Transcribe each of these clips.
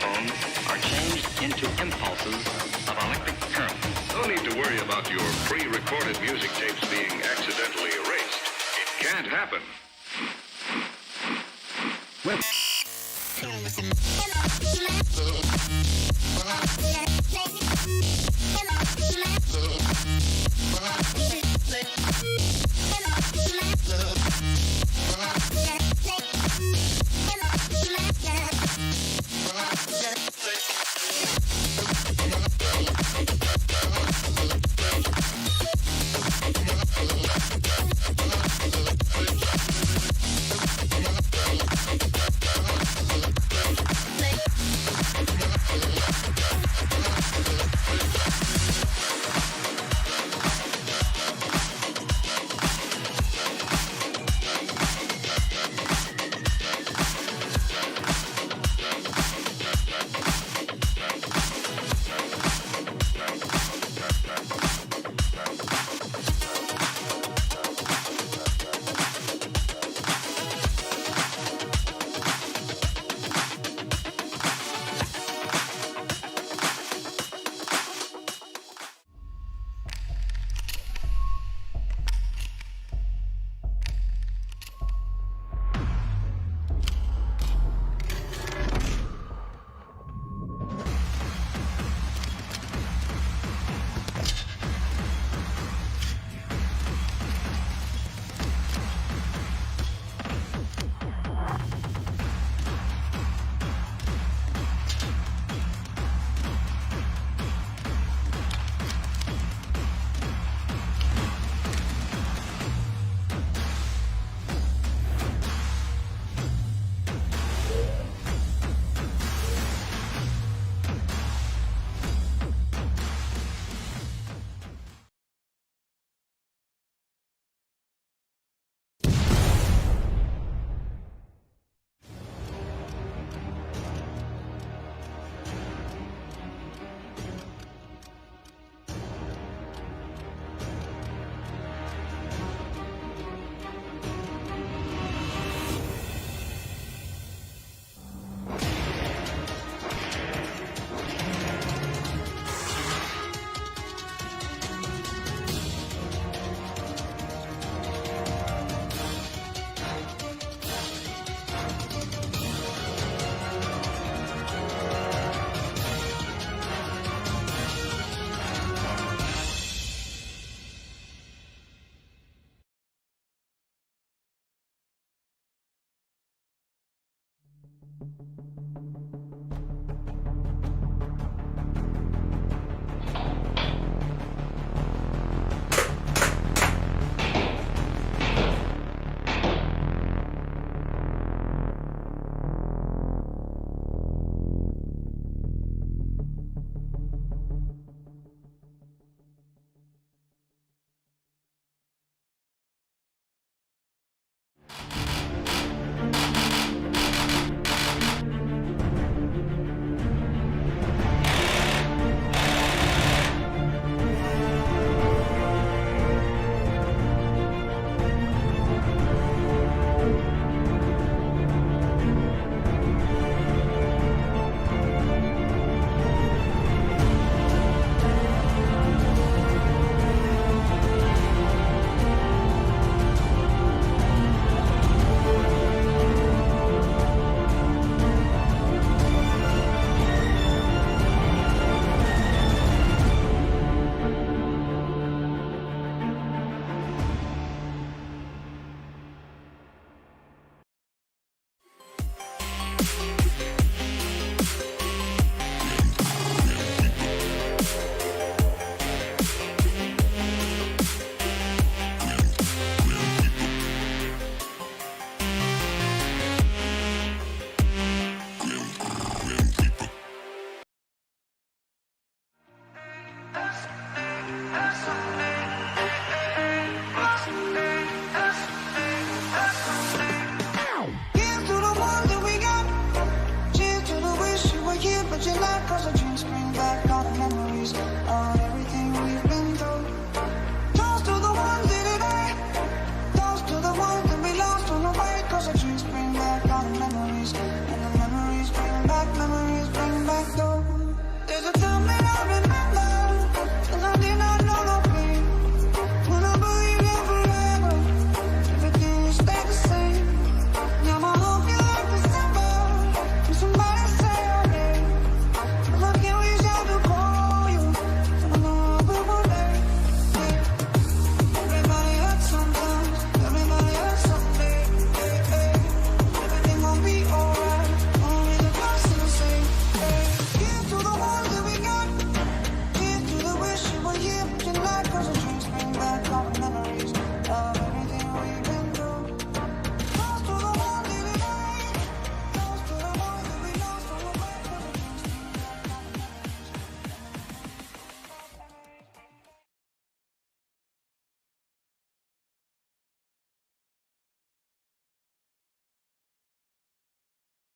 microphones are changed into impulses of electric current. No need to worry about your pre-recorded music tapes being accidentally erased. It can't happen.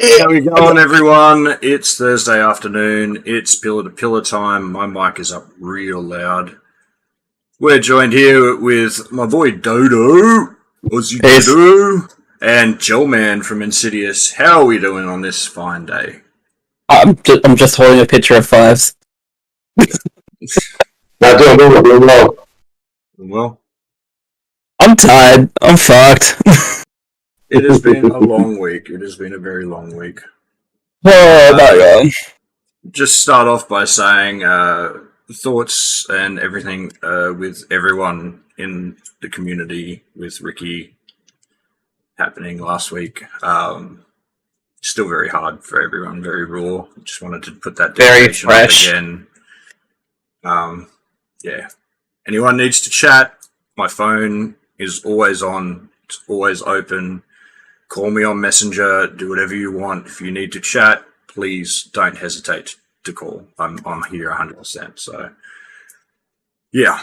How we going, everyone? It's Thursday afternoon. It's pillar to pillar time. My mic is up real loud. We're joined here with my boy Dodo, Aussie Dodo, and Gelman from Insidious. How are we doing on this fine day? I'm just holding a picture of fives. Not doing well. Well, I'm tired. I'm fucked. it has been a long week. It has been a very long week. Oh my god. Just start off by saying thoughts and everything with everyone in the community with Ricky happening last week. Still very hard for everyone, very raw. Just wanted to put that Very fresh. up again. Yeah. Anyone needs to chat, my phone is always on. It's always open. Call me on Messenger. Do whatever you want. If you need to chat, please don't hesitate to call. I'm here 100%. So, yeah.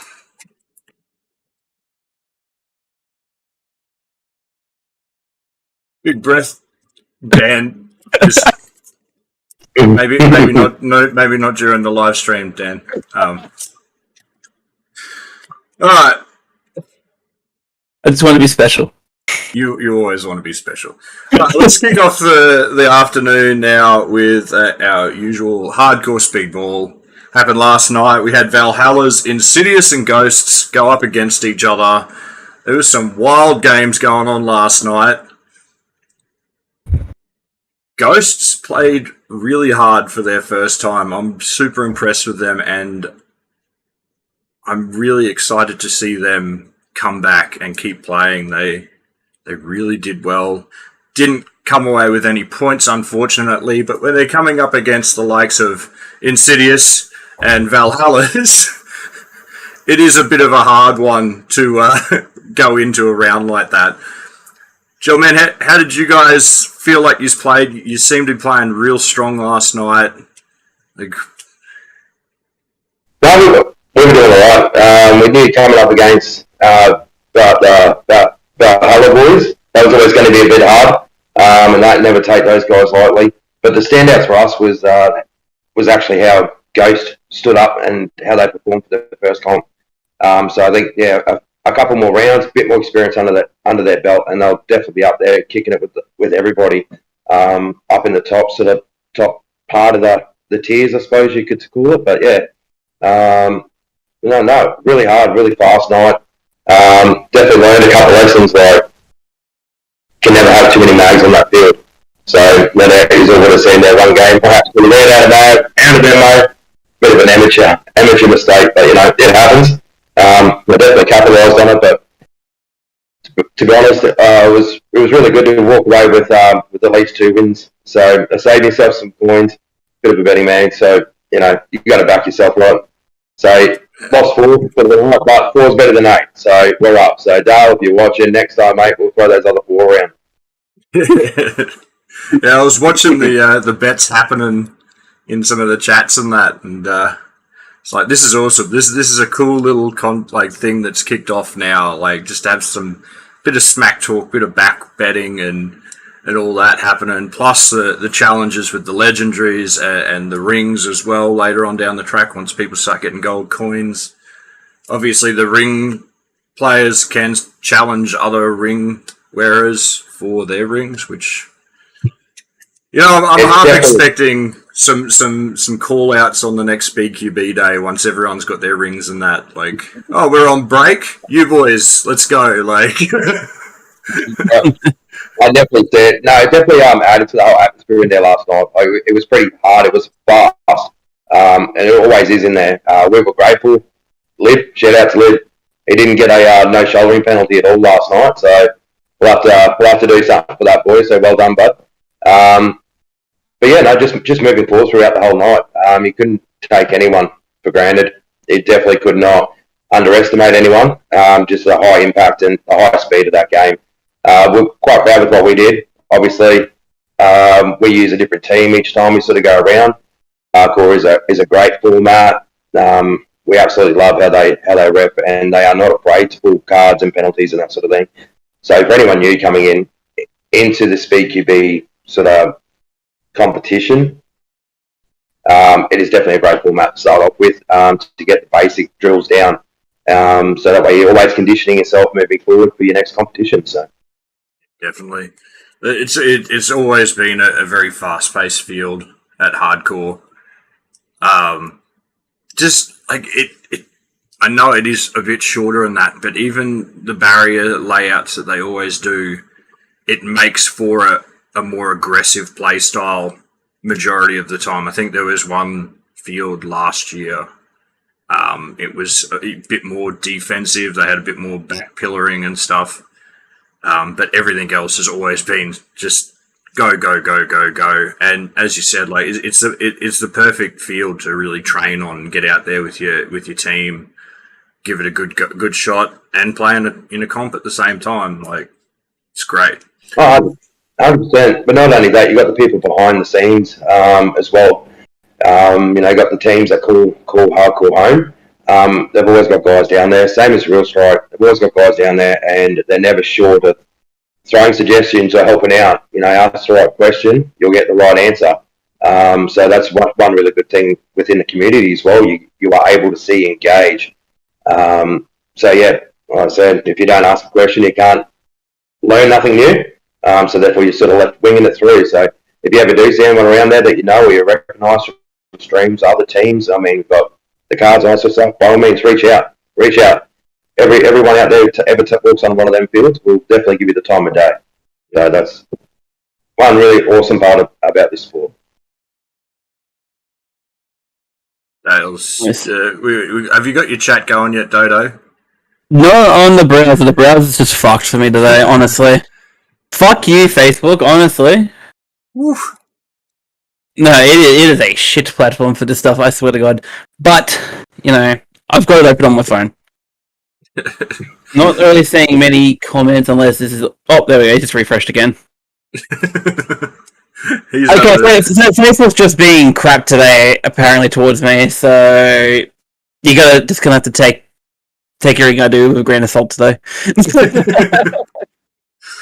Big breath, Dan. Just maybe not during the live stream, Dan. All right. I just want to be special. You always want to be special. Let's kick off the afternoon now with our usual hardcore speedball. Happened last night. We had Valhalla's Insidious and Ghosts go up against each other. There was some wild games going on last night. Ghosts played really hard for their first time. I'm super impressed with them, and I'm really excited to see them come back and keep playing. They really did well. Didn't come away with any points, unfortunately, but when they're coming up against the likes of Insidious and Valhalla's, it is a bit of a hard one to go into a round like that. Joe, man, how did you guys feel like you played? You seemed to be playing real strong last night. We were doing all right. We knew coming up against the Halo boys, that was always going to be a bit hard, and that never take those guys lightly. But the standouts for us was actually how Ghost stood up and how they performed for the first comp. So I think a couple more rounds, a bit more experience under their belt, and they'll definitely be up there kicking it with everybody up in the top part of the tiers, I suppose you could call it. But no, really hard, really fast night. Definitely learned a couple of lessons, like can never have too many mags on that field. So that is all what I've seen there one game. Perhaps put a man out of demo, bit of an amateur mistake, but it happens. We definitely capitalised on it, but to be honest, it was really good to walk away with at least 2 wins. So save yourself some coins, bit of a betting man. So you got to back yourself right. So lost 4, but 4 is better than 8. So we're up. So Dale, if you're watching next time, mate, we'll throw those other 4 around. Yeah, I was watching the bets happening in some of the chats and that, and it's like, this is awesome. This is a cool little thing that's kicked off now. Like, just to have some bit of smack talk, bit of back betting and all that happening. Plus the challenges with the legendaries and the rings as well later on down the track once people start getting gold coins. Obviously, the ring players can challenge other ring wearers for their rings, which I'm half expecting some call outs on the next Speedqb day once everyone's got their rings and that. Like, oh, we're on break, you boys, let's go. Like, I definitely did. No, it definitely added to the whole atmosphere in there last night. Like, it was pretty hard. It was fast, and it always is in there. We were grateful. Lib, shout out to Lib. He didn't get a no shouldering penalty at all last night, so we'll have to do something for that, boy. So well done, bud. But yeah, no, just moving forward throughout the whole night. You couldn't take anyone for granted. You definitely could not underestimate anyone. Just the high impact and the high speed of that game. We're quite proud with what we did. Obviously, we use a different team each time we sort of go around. Core is a great format. We absolutely love how they rep, and they are not afraid to pull cards and penalties and that sort of thing. So for anyone new coming into the Speedqb sort of competition, it is definitely a great format to start off with, to get the basic drills down. So that way you're always conditioning yourself moving forward for your next competition. So Definitely. It's always been a very fast-paced field at hardcore. Just like it, I know it is a bit shorter than that, but even the barrier layouts that they always do, it makes for a more aggressive play style majority of the time. I think there was one field last year. It was a bit more defensive. They had a bit more back pillaring and stuff. But everything else has always been just go, go, go, go, go. And as you said, like it's the perfect field to really train on, get out there with your team, give it a good shot, and play in a comp at the same time. Like, it's great. Oh, 100%. But not only that, you got the people behind the scenes as well. You got the teams that call hardcore home. They've always got guys down there. Same as Real Strike. They've always got guys down there, and they're never short of throwing suggestions or helping out. Ask the right question, you'll get the right answer. So that's one really good thing within the community as well. You are able to see, engage. So yeah, like I said, if you don't ask a question, you can't learn nothing new. So therefore, you're sort of left winging it through. So if you ever do see anyone around there that you know or you recognise from streams, other teams, we've got the cards and all sorts of stuff, by all means, reach out. Everyone out there who walks on one of them fields will definitely give you the time of day. So that's one really awesome part about this sport. Dales, have you got your chat going yet, Dodo? No, on the browser. The browser's just fucked for me today, honestly. Fuck you, Facebook, honestly. Oof. No, it is a shit platform for this stuff, I swear to God. But, I've got it open on my phone. Not really seeing many comments unless this is... Oh, there we go, it just refreshed again. Okay, so Facebook's just being crap today, apparently, towards me, so... You're just gonna have to take everything I do with a grain of salt today.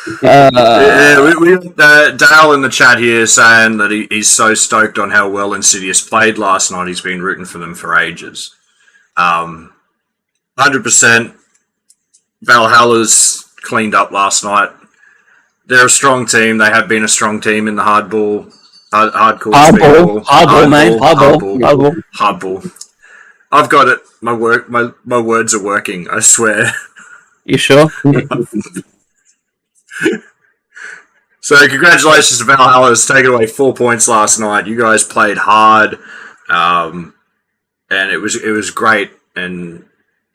We Dale in the chat here saying that he's so stoked on how well Insidious played last night. He's been rooting for them for ages. 100%. Valhalla's cleaned up last night. They're a strong team. They have been a strong team in the hardcore. Hardball. I've got it. My words are working. I swear. You sure? So congratulations to Valhalla. Has taken away 4 points last night. You guys played hard, and it was great. And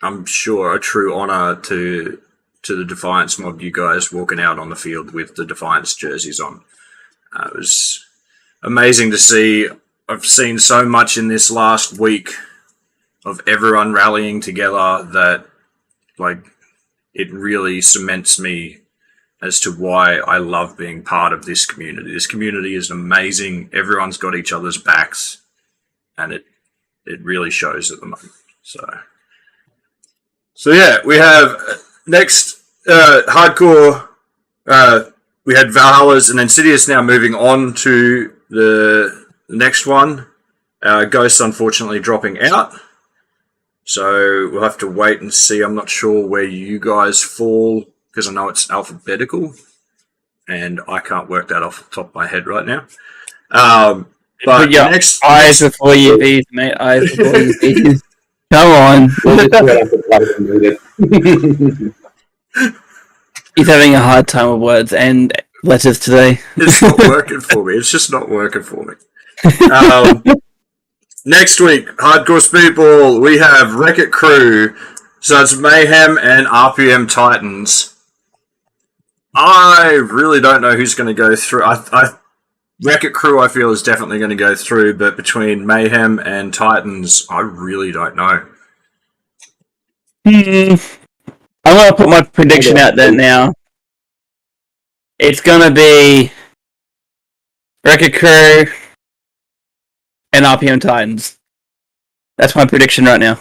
I'm sure a true honour to the Defiance mob. You guys walking out on the field with the Defiance jerseys on. It was amazing to see. I've seen so much in this last week of everyone rallying together that, like, it really cements me as to why I love being part of this community. This community is amazing. Everyone's got each other's backs, and it really shows at the moment. So yeah, we have next hardcore. We had Valhalla's and Insidious now moving on to the next one. Ghosts unfortunately dropping out. So we'll have to wait and see. I'm not sure where you guys fall, because I know it's alphabetical, and I can't work that off the top of my head right now. But Put your eyes before your V's, mate. Eyes before your V's. Come on. He's having a hard time with words and letters today. It's not working for me. It's just not working for me. Next week, Hardcore Speedball, we have Wreck-It Crew. So it's Mayhem and RPM Titans. I really don't know who's going to go through. Wreck-It Crew, I feel, is definitely going to go through, but between Mayhem and Titans, I really don't know. I'm going to put my prediction out there now. It's going to be Wreck-It Crew and RPM Titans. That's my prediction right now.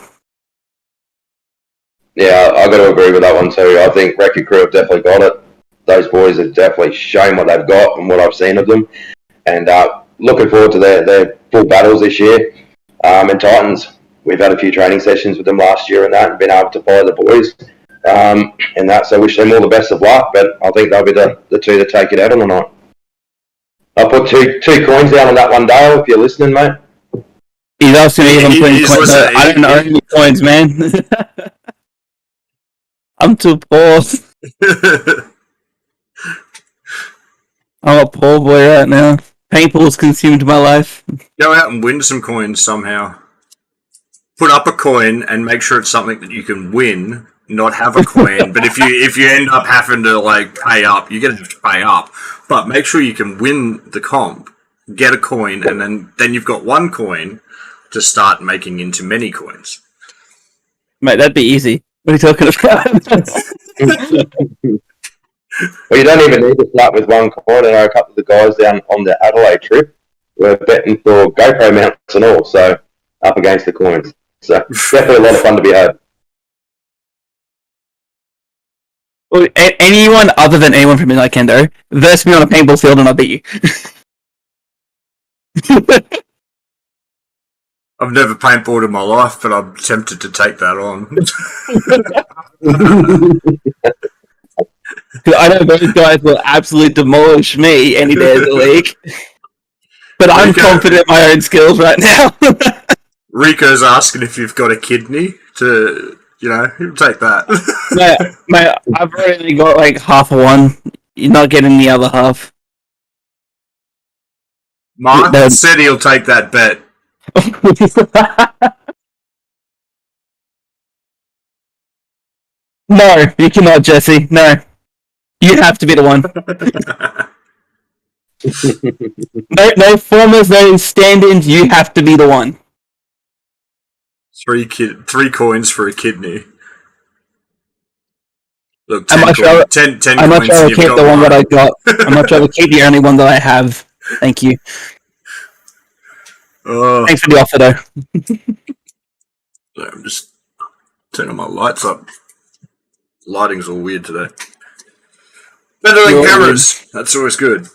Yeah, I've got to agree with that one too. I think Wreck-It Crew have definitely got it. Those boys have definitely shown what they've got and what I've seen of them. And looking forward to their full battles this year. And Titans, we've had a few training sessions with them last year and that, and been able to follow the boys. And that, so wish them all the best of luck, but I think they'll be the two that take it out on the night. I'll put two coins down on that one, Dale, if you're listening, mate. He's asking me if I'm putting coins. I don't own any coins, man. I'm too poor. I'm a poor boy right now. Paintball's consumed my life. Go out and win some coins somehow. Put up a coin and make sure it's something that you can win, not have a coin. But if you end up having to like pay up, you're gonna have to pay up. But make sure you can win the comp, get a coin, and then you've got one coin to start making into many coins. Mate, that'd be easy. What are you talking about? Well, you don't even need to start with one coin. I know a couple of the guys down on the Adelaide trip were betting for GoPro mounts and all, so up against the coins. So definitely a lot of fun to be had. Well, anyone other than anyone from Midnight Kendo, verse me on a paintball field and I'll beat you. I've never paintballed in my life, but I'm tempted to take that on. I know those guys will absolutely demolish me any day of the week. But I'm confident in my own skills right now. Rico's asking if you've got a kidney to, he'll take that. mate, I've already got like half of one. You're not getting the other half. Mark said he'll take that bet. No, you cannot, Jesse. No. You have to be the one. no formers, no stand-ins. You have to be the one. 3 coins for a kidney. Look, 10 I'm not sure. 10 I'm not coins. sure I'll keep the one that I got. I'm not sure I'll keep the only one that I have. Thank you. Thanks for the offer, though. I'm just turning my lights up. Lighting's all weird today. Better than cameras. That's always good.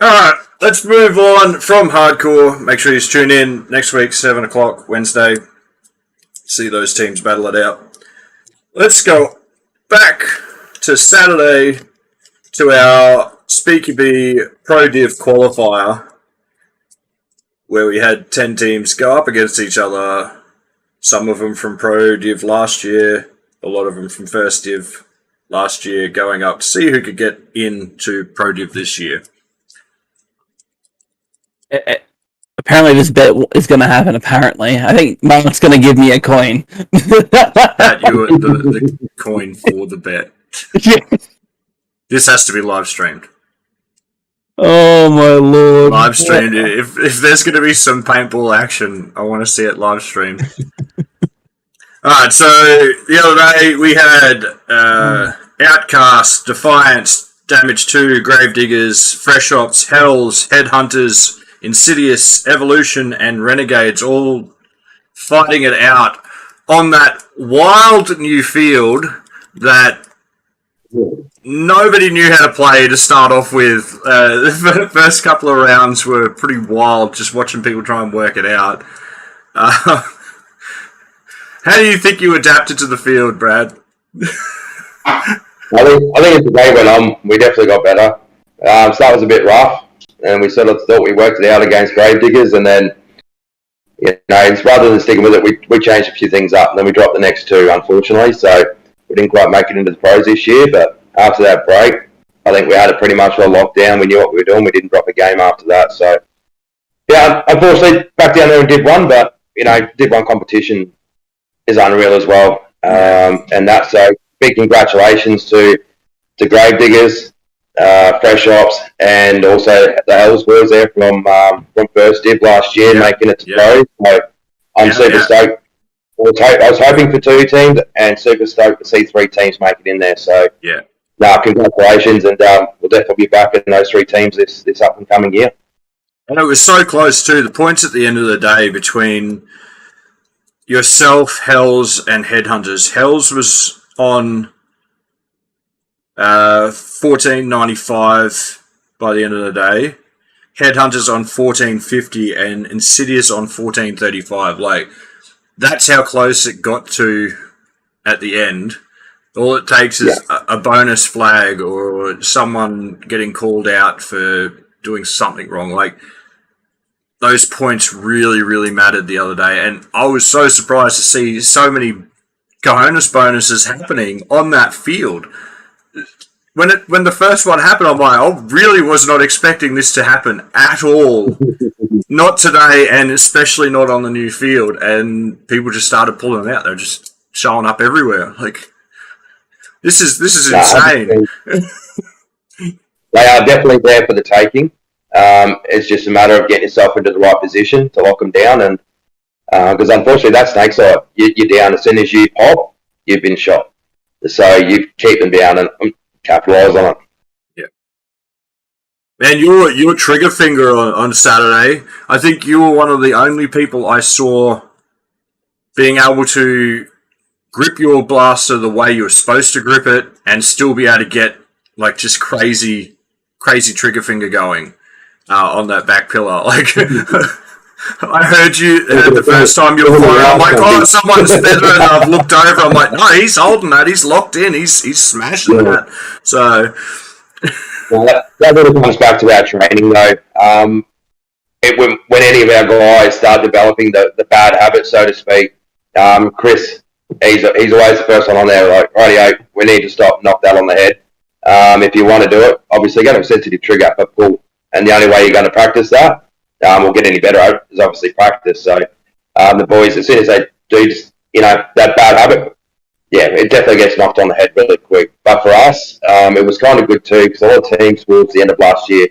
Alright, let's move on from hardcore. Make sure you tune in next week, 7 o'clock, Wednesday. See those teams battle it out. Let's go back to Saturday to our Speedqb Pro Div Qualifier, where we had 10 teams go up against each other. Some of them from Pro Div last year, a lot of them from First Div last year, going up to see who could get into Pro Div this year. Apparently this bet is going to happen, apparently. I think Mark's going to give me a coin. Pat, you were the coin for the bet. This has to be live streamed. Oh my lord. Live streamed. If there's going to be some paintball action, I want to see it live streamed. Alright, so the other day we had Outcast, Defiance, Damage 2, Gravediggers, Fresh Ops, Hells, Headhunters, Insidious, Evolution, and Renegades all fighting it out on that wild new field that nobody knew how to play to start off with. The first couple of rounds were pretty wild, just watching people try and work it out. How do you think you adapted to the field, Brad? I think as the day went on, we definitely got better. So that was a bit rough, and we sort of thought we worked it out against Gravediggers, and then, rather than sticking with it, we changed a few things up, and then we dropped the next two, unfortunately. So we didn't quite make it into the pros this year, but after that break, I think we had it pretty much well locked down. We knew what we were doing. We didn't drop a game after that. So, yeah, unfortunately, back down there and did one, but, did one competition is unreal as well. And that's so big congratulations to Gravediggers, Fresh Ops, and also the Hells boys there from First Div last year, making it to pros. So I'm super stoked. I was hoping for 2 teams and super stoked to see 3 teams make it in there. So congratulations, and we'll definitely be back in those 3 teams this up and coming year. And it was so close too. The points at the end of the day between yourself, Hells, and Headhunters. Hells was on 14.95 by the end of the day. Headhunters on 1450 and Insidious on 1435. Like, that's how close it got to at the end. All it takes is a bonus flag or someone getting called out for doing something wrong. Like, those points really, really mattered the other day. And I was so surprised to see so many cojones bonuses happening on that field. When the first one happened, I'm like, I really was not expecting this to happen at all. Not today, and especially not on the new field. And people just started pulling them out. They're just showing up everywhere. Like, this is insane. They are definitely there for the taking. It's just a matter of getting yourself into the right position to lock them down. And because unfortunately, that snake's eye, you're down as soon as you pop, you've been shot. So you keep them down and capitalise on it. Yeah. Man, your trigger finger on Saturday, I think you were one of the only people I saw being able to grip your blaster the way you're supposed to grip it and still be able to get like just crazy trigger finger going on that back pillar. Like, I heard you the first time you were firing. I'm like, oh, someone's better. And I've looked over. I'm like, no, he's holding that. He's locked in. He's smashing that. So, well, that really comes back to our training, though. When any of our guys start developing the bad habits, so to speak, Chris, he's always the first one on there. Like, rightio, we need to stop, knock that on the head. If you want to do it, obviously get a sensitive trigger, but pull. And the only way you're going to practice that, or get any better, is obviously practice. So the boys, as soon as they do, that bad habit, yeah, it definitely gets knocked on the head really quick. But for us, it was kind of good too, because a lot of teams towards the end of last year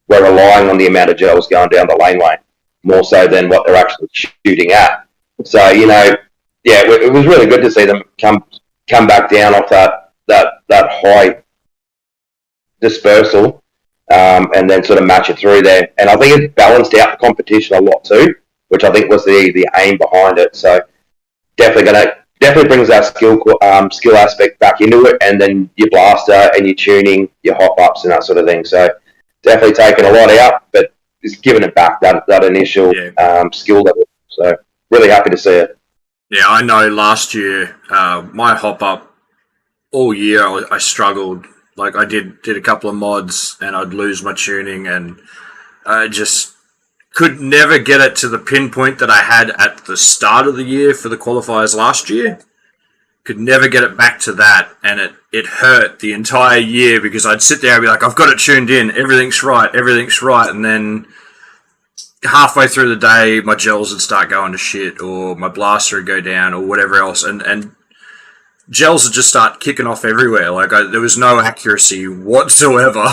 were relying on the amount of gels going down the laneway, more so than what they're actually shooting at. So, it was really good to see them come back down off that high dispersal, and then sort of match it through there. And I think it balanced out the competition a lot too, which I think was the aim behind it. So definitely brings that skill aspect back into it, and then your blaster and your tuning, your hop ups and that sort of thing. So definitely taking a lot out, but just giving it back that initial skill level. So really happy to see it. Yeah, I know last year, my hop up all year, I struggled. Like, I did a couple of mods and I'd lose my tuning, and I just could never get it to the pinpoint that I had at the start of the year for the qualifiers last year. Could never get it back to that, and it hurt the entire year because I'd sit there and be like, I've got it tuned in, everything's right, and then halfway through the day, my gels would start going to shit, or my blaster would go down, or whatever else, and gels would just start kicking off everywhere. Like, there was no accuracy whatsoever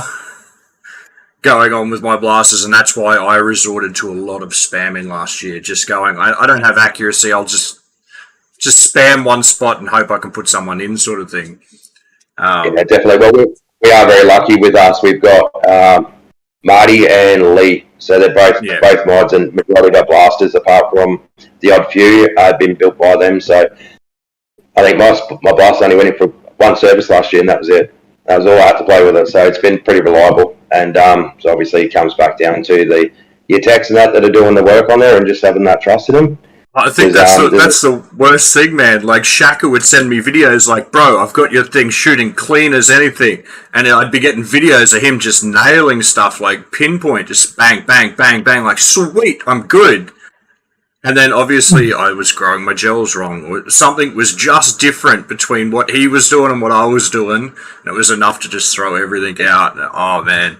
going on with my blasters, and that's why I resorted to a lot of spamming last year. Just going, I don't have accuracy, I'll just spam one spot and hope I can put someone in, sort of thing. Yeah, definitely. Well, we are very lucky with us. We've got Marty and Lee, so they're both mods, and majority of our blasters, apart from the odd few, have been built by them. So I think my blaster only went in for one service last year, and that was it. That was all I had to play with it. So it's been pretty reliable, and so obviously it comes back down to your techs and that are doing the work on there, and just having that trust in them. I think that's the worst thing, man. Like, Shaka would send me videos like, bro, I've got your thing shooting clean as anything. And I'd be getting videos of him just nailing stuff, like pinpoint, just bang, bang, bang, bang, like, sweet, I'm good. And then obviously I was growing my gels wrong. Something was just different between what he was doing and what I was doing. And it was enough to just throw everything out. And, oh, man,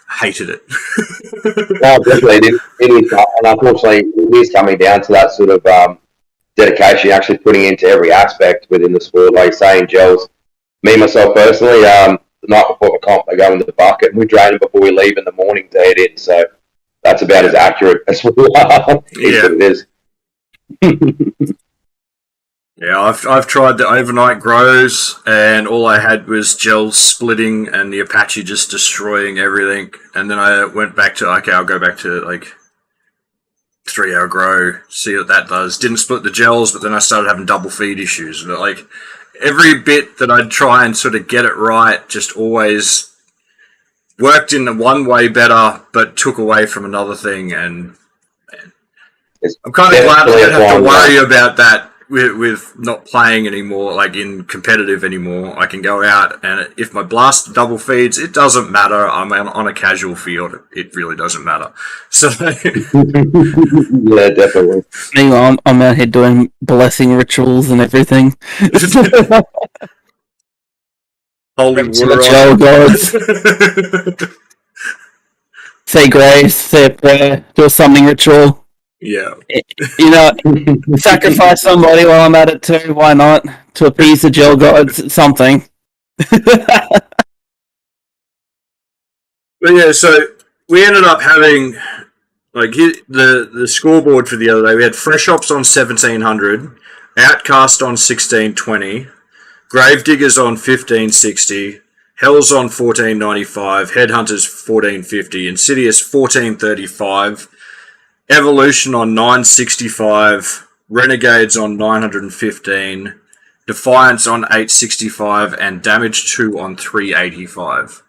I hated it. No, definitely. It is, and unfortunately, it is coming down to that sort of dedication, actually putting into every aspect within the sport. Like saying, gels, me, myself personally, the night before the comp, they go in the bucket, and we drain them before we leave in the morning to head in. So that's about as accurate as we are. It is. Yeah, I've tried the overnight grows, and all I had was gels splitting and the Apache just destroying everything. And then I went back to, okay, I'll go back to like 3-hour grow, see what that does. Didn't split the gels, but then I started having double feed issues. And like every bit that I'd try and sort of get it right, just always worked in one way better, but took away from another thing. And I'm kind of glad I don't have to worry about that with not playing anymore, like in competitive anymore. I can go out, and if my blast double feeds, it doesn't matter. I'm on a casual field. It really doesn't matter. So yeah, definitely. Meanwhile, I'm out here doing blessing rituals and everything. Holy water Gel gods. Say grace, say a prayer, do a summoning ritual. Yeah. You know, sacrifice somebody while I'm at it too. Why not? To appease the gel gods, something. But yeah, so we ended up having like the scoreboard for the other day. We had Fresh Ops on 1700, Outcast on 1620, Gravediggers on 1560, Hell's on 1495, Headhunters 1450, Insidious 1435. Evolution on 965, Renegades on 915, Defiance on 865, and Damage 2 on 385.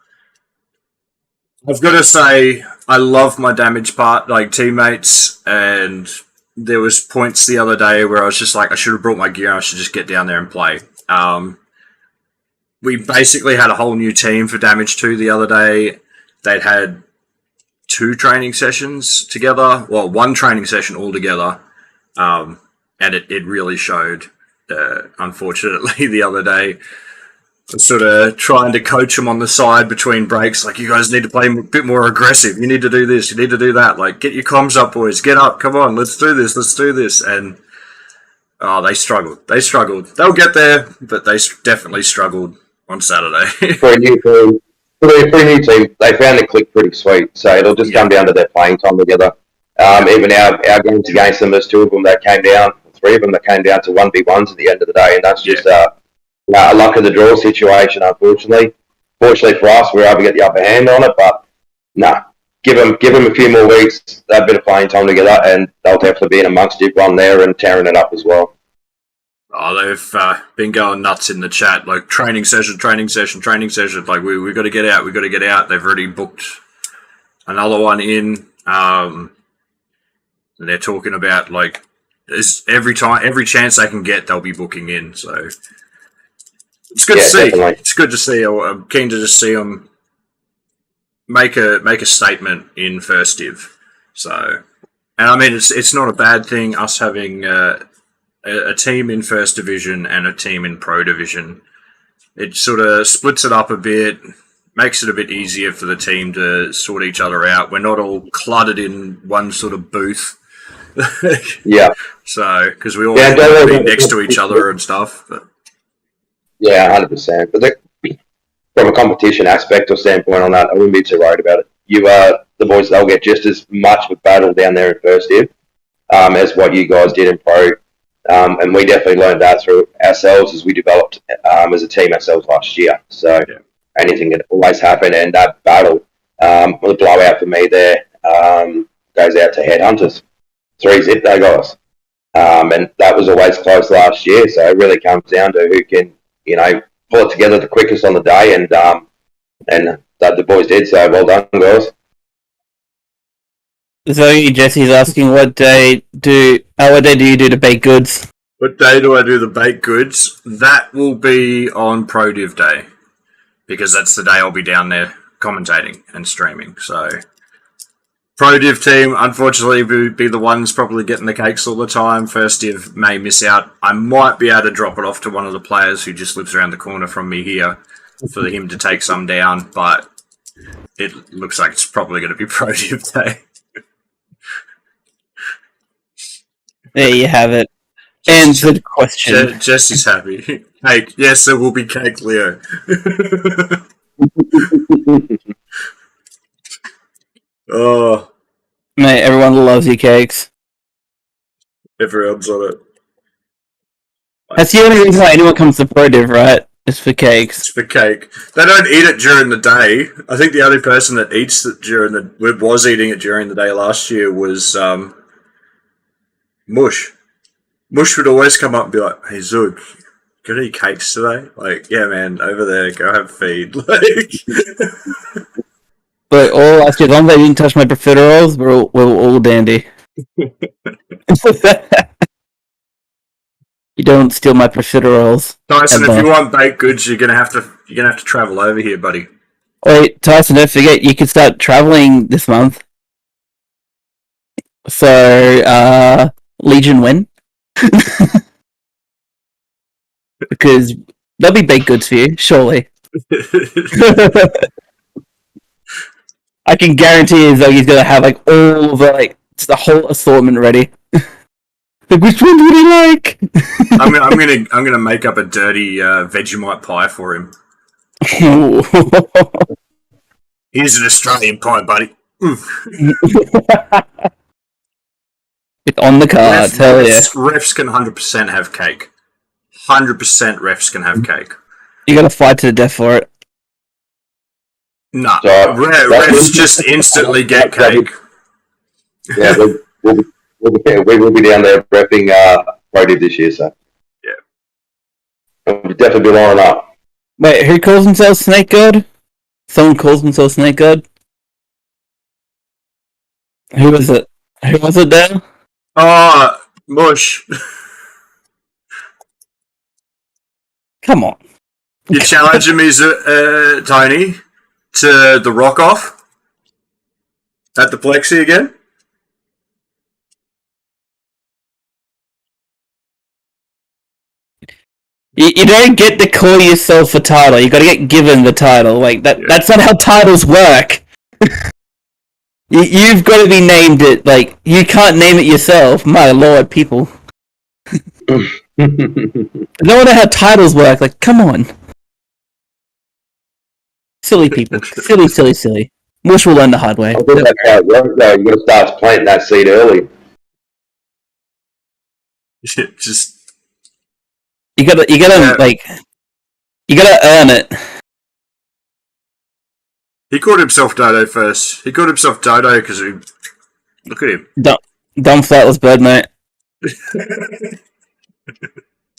I've got to say, I love my damage part, like teammates, and there was points the other day where I was just like, I should have brought my gear, I should just get down there and play. We basically had a whole new team for Damage 2 the other day. They'd had 2 training sessions together, well, 1 training session altogether, and it really showed, unfortunately, the other day. Sort of trying to coach them on the side between breaks, like, you guys need to play a bit more aggressive, you need to do this, you need to do that, like, get your comms up, boys, get up, come on, let's do this, and they struggled. They'll get there, but they definitely struggled on Saturday. For a new team, they found the click pretty sweet. So it'll just come down to their playing time together. Even our games against them, there's 2 of them that came down, 3 of them that came down to 1v1s at the end of the day, and that's just a luck of the draw situation, unfortunately. Fortunately for us, we were able to get the upper hand on it, but give them a few more weeks, a bit of playing time together, and they'll definitely be in amongst Div 1 there and tearing it up as well. Oh, they've been going nuts in the chat, like training session. Like, we got to get out. They've already booked another one in. And they're talking about, like, every chance they can get, they'll be booking in. So it's good to see. Definitely. It's good to see. I'm keen to just see them make a statement in First Div. So, and I mean, it's not a bad thing us having a team in First Division and a team in Pro Division. It sort of splits it up a bit, makes it a bit easier for the team to sort each other out. We're not all cluttered in one sort of booth. Yeah. So, because we all have to be next to each other and stuff. But. Yeah, 100%. But from a competition aspect or standpoint on that, I wouldn't be too worried about it. The boys, they'll get just as much of a battle down there in First Div as what you guys did in Pro. And we definitely learned that through ourselves as we developed as a team ourselves last year. So anything can always happen, and that battle, the blowout for me there, goes out to Headhunters. 3-0 they got us. And that was always close last year, so it really comes down to who can, pull it together the quickest on the day, and that the boys did, so well done, girls. Zoe Jesse's asking, what day do you do the baked goods? What day do I do the baked goods? That will be on Pro Div Day, because that's the day I'll be down there commentating and streaming. So, Pro Div team, unfortunately, will be the ones probably getting the cakes all the time. First Div may miss out. I might be able to drop it off to one of the players who just lives around the corner from me here for him to take some down, but it looks like it's probably going to be Pro Div Day. There you have it. Answered question. Jesse's happy. Cake. Yes, there will be cake, Leo. Oh. Mate, everyone loves your cakes. Everyone's on it. That's the only reason why anyone comes to Pro Div, right? It's for cakes. It's for cake. They don't eat it during the day. I think the only person that eats it was eating it during the day last year was Mush. Mush would always come up and be like, "Hey Zug, gonna eat cakes today?" Like, yeah man, over there, go have a feed. Like But as long as I didn't touch my profiteroles, we're all dandy. You don't steal my profiteroles. Tyson, ever. if you want baked goods, you're gonna have to travel over here, buddy. Wait, Tyson, don't forget you can start traveling this month. So, Legion win. Because there'll be baked goods for you, surely. I can guarantee he's gonna have like all the just the whole assortment ready. Like, which one would he like? I'm gonna make up a dirty Vegemite pie for him. Here's an Australian pie, buddy. It's on the cards, hell yeah. Refs can 100% have cake. 100% refs can have cake. You gotta fight to the death for it. Nah, So, refs just instantly get cake. Yeah, we will be down there repping Brody this year, so. Yeah. We'll definitely be lining up. Wait, who calls himself Snake God? Someone calls himself Snake God? Who was it? Who was it there? Oh, mush. Come on. You're challenging me, Tony, to the rock off at the Plexi again? You don't get to call yourself a title. You gotta get given the title. Like that. Yeah. That's not how titles work. You've got to be named it. Like you can't name it yourself. My lord, people. I don't know how titles work. Like, come on. Silly people. Silly. Mush will learn the hard way. I think that's how it works, though. You got to start planting that seed early. Just You gotta you gotta earn it. he called himself Dodo first. He called himself Dodo because look at him. Dumb flightless bird, mate.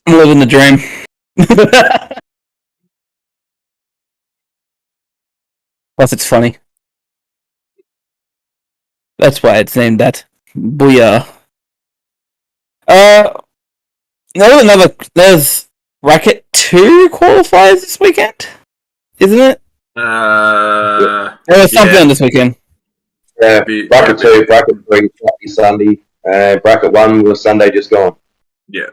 I'm living the dream. Plus, it's funny. That's why it's named that. Booyah. There's Racket 2 qualifiers this weekend, isn't it? There's something this weekend. Yeah, bracket 2, bracket 3, Saturday, Sunday. Bracket 1 was Sunday just gone. Yeah.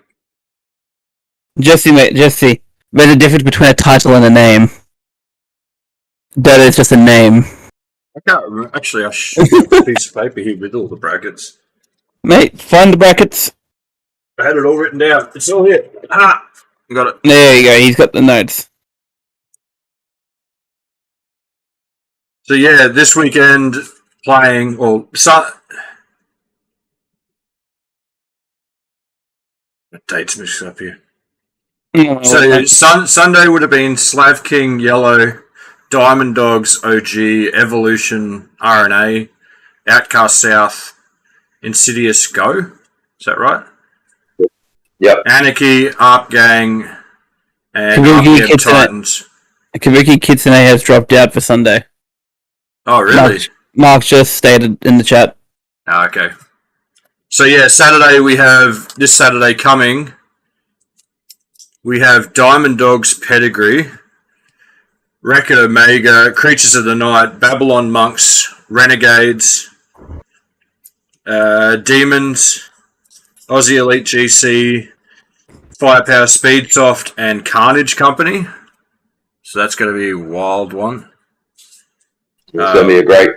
Jesse, there's a difference between a title and a name. That is just a name. I can't remember. Actually, I should have a piece of paper here with all the brackets. Mate, find the brackets. I had it all written down. It's all here. I got it. There you go, he's got the notes. So yeah, this weekend playing, the date's mixed up here. So Sunday would have been Slav King Yellow, Diamond Dogs OG, Evolution RNA, Outcast South, Insidious Go. Is that right? Yep. Anarchy, Arp Gang, and Kabuki RPM Titans. Kabuki Kitsune has dropped out for Sunday. Oh, really? Mark just stated in the chat. Oh, okay. So yeah, Saturday this Saturday coming, we have Diamond Dogs Pedigree, Record Omega, Creatures of the Night, Babylon Monks, Renegades, Demons, Aussie Elite GC, Firepower Speedsoft, and Carnage Company. So that's going to be a wild one. It's going to be a great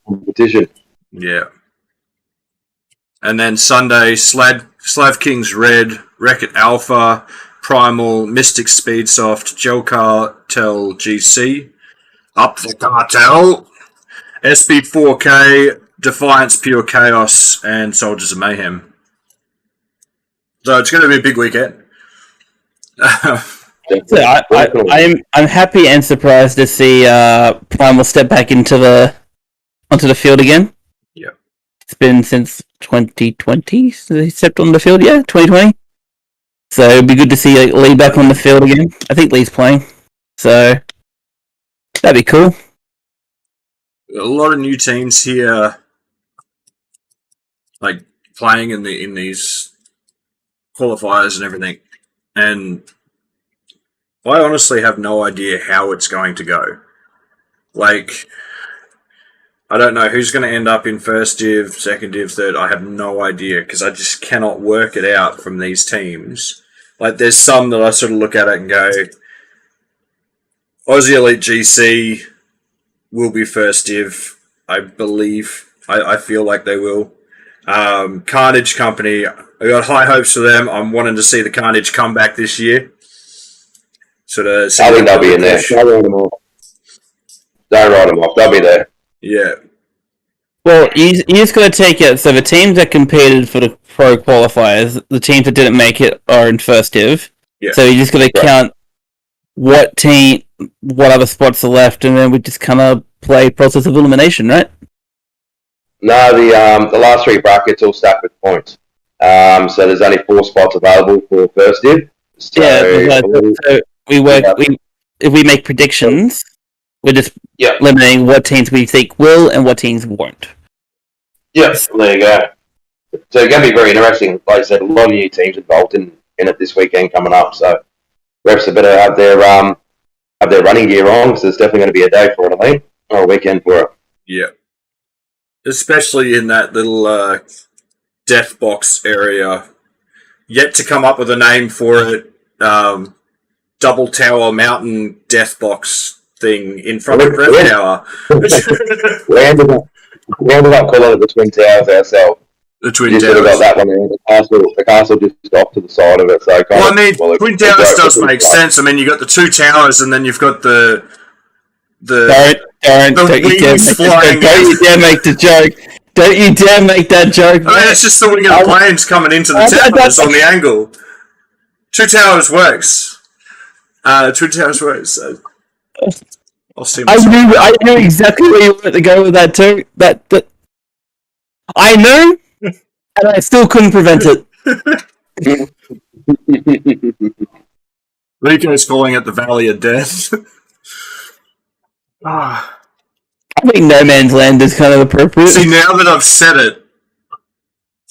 competition. Yeah. And then Sunday, Slav Kings Red, Wreck-It Alpha, Primal, Mystic Speedsoft, Gel Cartel GC, Up the Cartel, SB4K, Defiance Pure Chaos, and Soldiers of Mayhem. So it's going to be a big weekend. So I'm happy and surprised to see Primal step back onto the field again. Yeah. It's been since 2020 since he stepped on the field, 2020. So it'd be good to see Lee back on the field again. I think Lee's playing. So that'd be cool. a lot of new teams here, like playing in these qualifiers and everything, and I honestly have no idea how it's going to go. Like, I don't know who's going to end up in first div, second div, third. I have no idea because I just cannot work it out from these teams. Like, there's some that I sort of look at it and go, Aussie Elite GC will be first div, I believe. I feel like they will. Carnage Company, I got high hopes for them. I'm wanting to see the Carnage come back this year. I think they'll be in there. Don't write them off. They'll be there. Yeah. Well, you just got to take it. So the teams that competed for the pro qualifiers, the teams that didn't make it are in first div. Yeah. So you just got to count what other spots are left, and then we just kind of play process of elimination, right? No, the last three brackets all stacked with points. So there's only 4 spots available for first div. So if we make predictions, we're just limiting what teams we think will and what teams won't. Yes, there you go. So it's going to be very interesting. Like I said, a lot of new teams involved in it this weekend coming up. So reps better have their running gear on. So it's definitely going to be a day for it, I think, or a weekend for it. Yeah. Especially in that little death box area. Yet to come up with a name for it. Double Tower Mountain Death Box thing in front of Breath Tower. we ended up calling it the Twin Towers ourselves. The Twin Towers. Got that one there. The castle just off to the side of it. So Twin Towers does make sense. I mean, you got the 2 towers, and then you've got the wings flying. Don't you dare make the joke. Don't you dare make that joke. I mean, it's just the wing of the planes coming into the towers on the angle. 2 towers works. Twin Towers works. So I'll see. I knew exactly where you wanted to go with that too. That I knew, and I still couldn't prevent it. Rico's calling it the Valley of Death. I think No Man's Land is kind of appropriate. See, now that I've said it,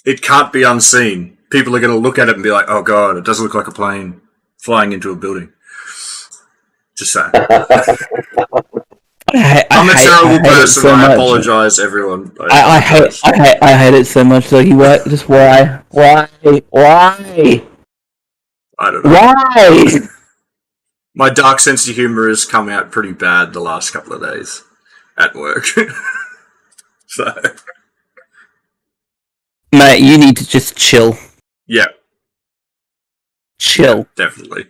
it can't be unseen. People are going to look at it and be like, "Oh God, it does look like a plane flying into a building." Just saying. I'm a terrible person. So I apologize, everyone. I hate it so much. Like, just why? I don't know. Why? My dark sense of humor has come out pretty bad the last couple of days at work. So, mate, you need to just chill. Yeah. Chill. Yeah, definitely.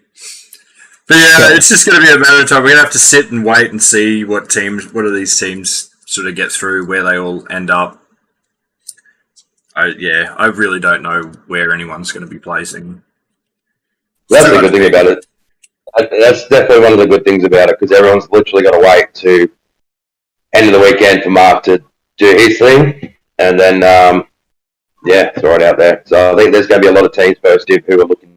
But yeah, it's just going to be a matter of time. We're going to have to sit and wait and see what do these teams sort of get through, where they all end up. I really don't know where anyone's going to be placing. That's the good thing about it. That's definitely one of the good things about it, because everyone's literally got to wait to end of the weekend for Mark to do his thing, and then it's right out there. So I think there's going to be a lot of teams first div who are looking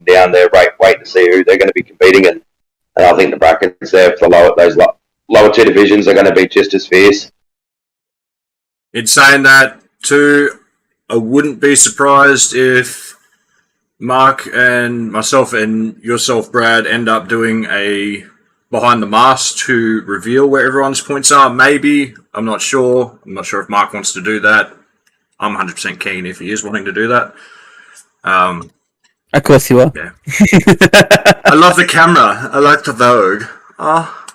down there, wait to see who they're going to be competing in. And I think the brackets there for those lower 2 divisions are going to be just as fierce. In saying that, too, I wouldn't be surprised if Mark and myself and yourself, Brad, end up doing a behind the mask to reveal where everyone's points are. Maybe. I'm not sure. I'm not sure if Mark wants to do that. I'm 100% keen if he is wanting to do that. Of course you are. Yeah. I love the camera. I like the Vogue. Oh.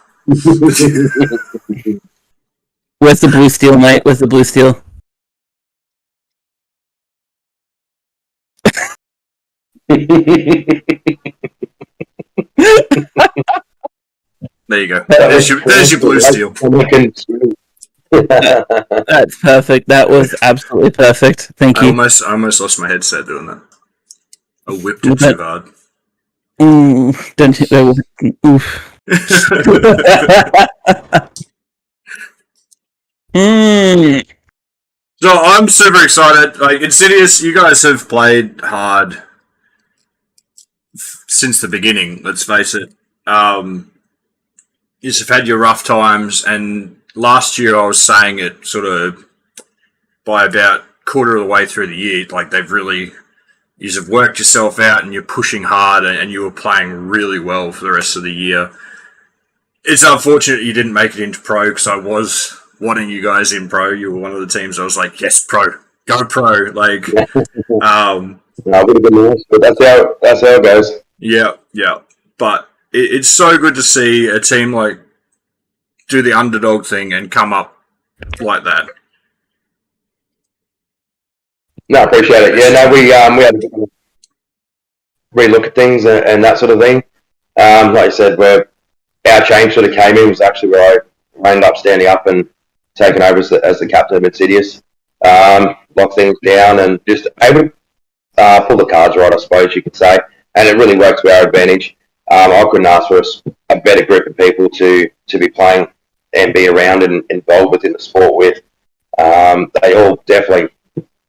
Where's the blue steel, mate? Where's the blue steel? There you go. There's your blue steel. That's perfect. That was absolutely perfect. Thank you. I almost lost my headset doing that. I whipped it too hard. Don't hit that. Oof. So I'm super excited. Like, Insidious, you guys have played hard since the beginning, let's face it. You just have had your rough times, and last year I was saying it sort of by about quarter of the way through the year, like you've worked yourself out and you're pushing hard and you were playing really well for the rest of the year. It's unfortunate you didn't make it into pro because I was wanting you guys in pro. You were one of the teams I was like, yes, pro, go pro. Like, No, it would have been nice, but that's how it goes. yeah. But it's so good to see a team like do the underdog thing and come up like that. No, I appreciate it. Yeah, no, we had to relook at things and that sort of thing. Like you said, where our change sort of came in was actually where I ended up standing up and taking over as the captain of Insidious. Lock things down and just able to pull the cards right, I suppose you could say. And it really worked to our advantage. I couldn't ask for a better group of people to be playing and be around and involved within the sport with. They all definitely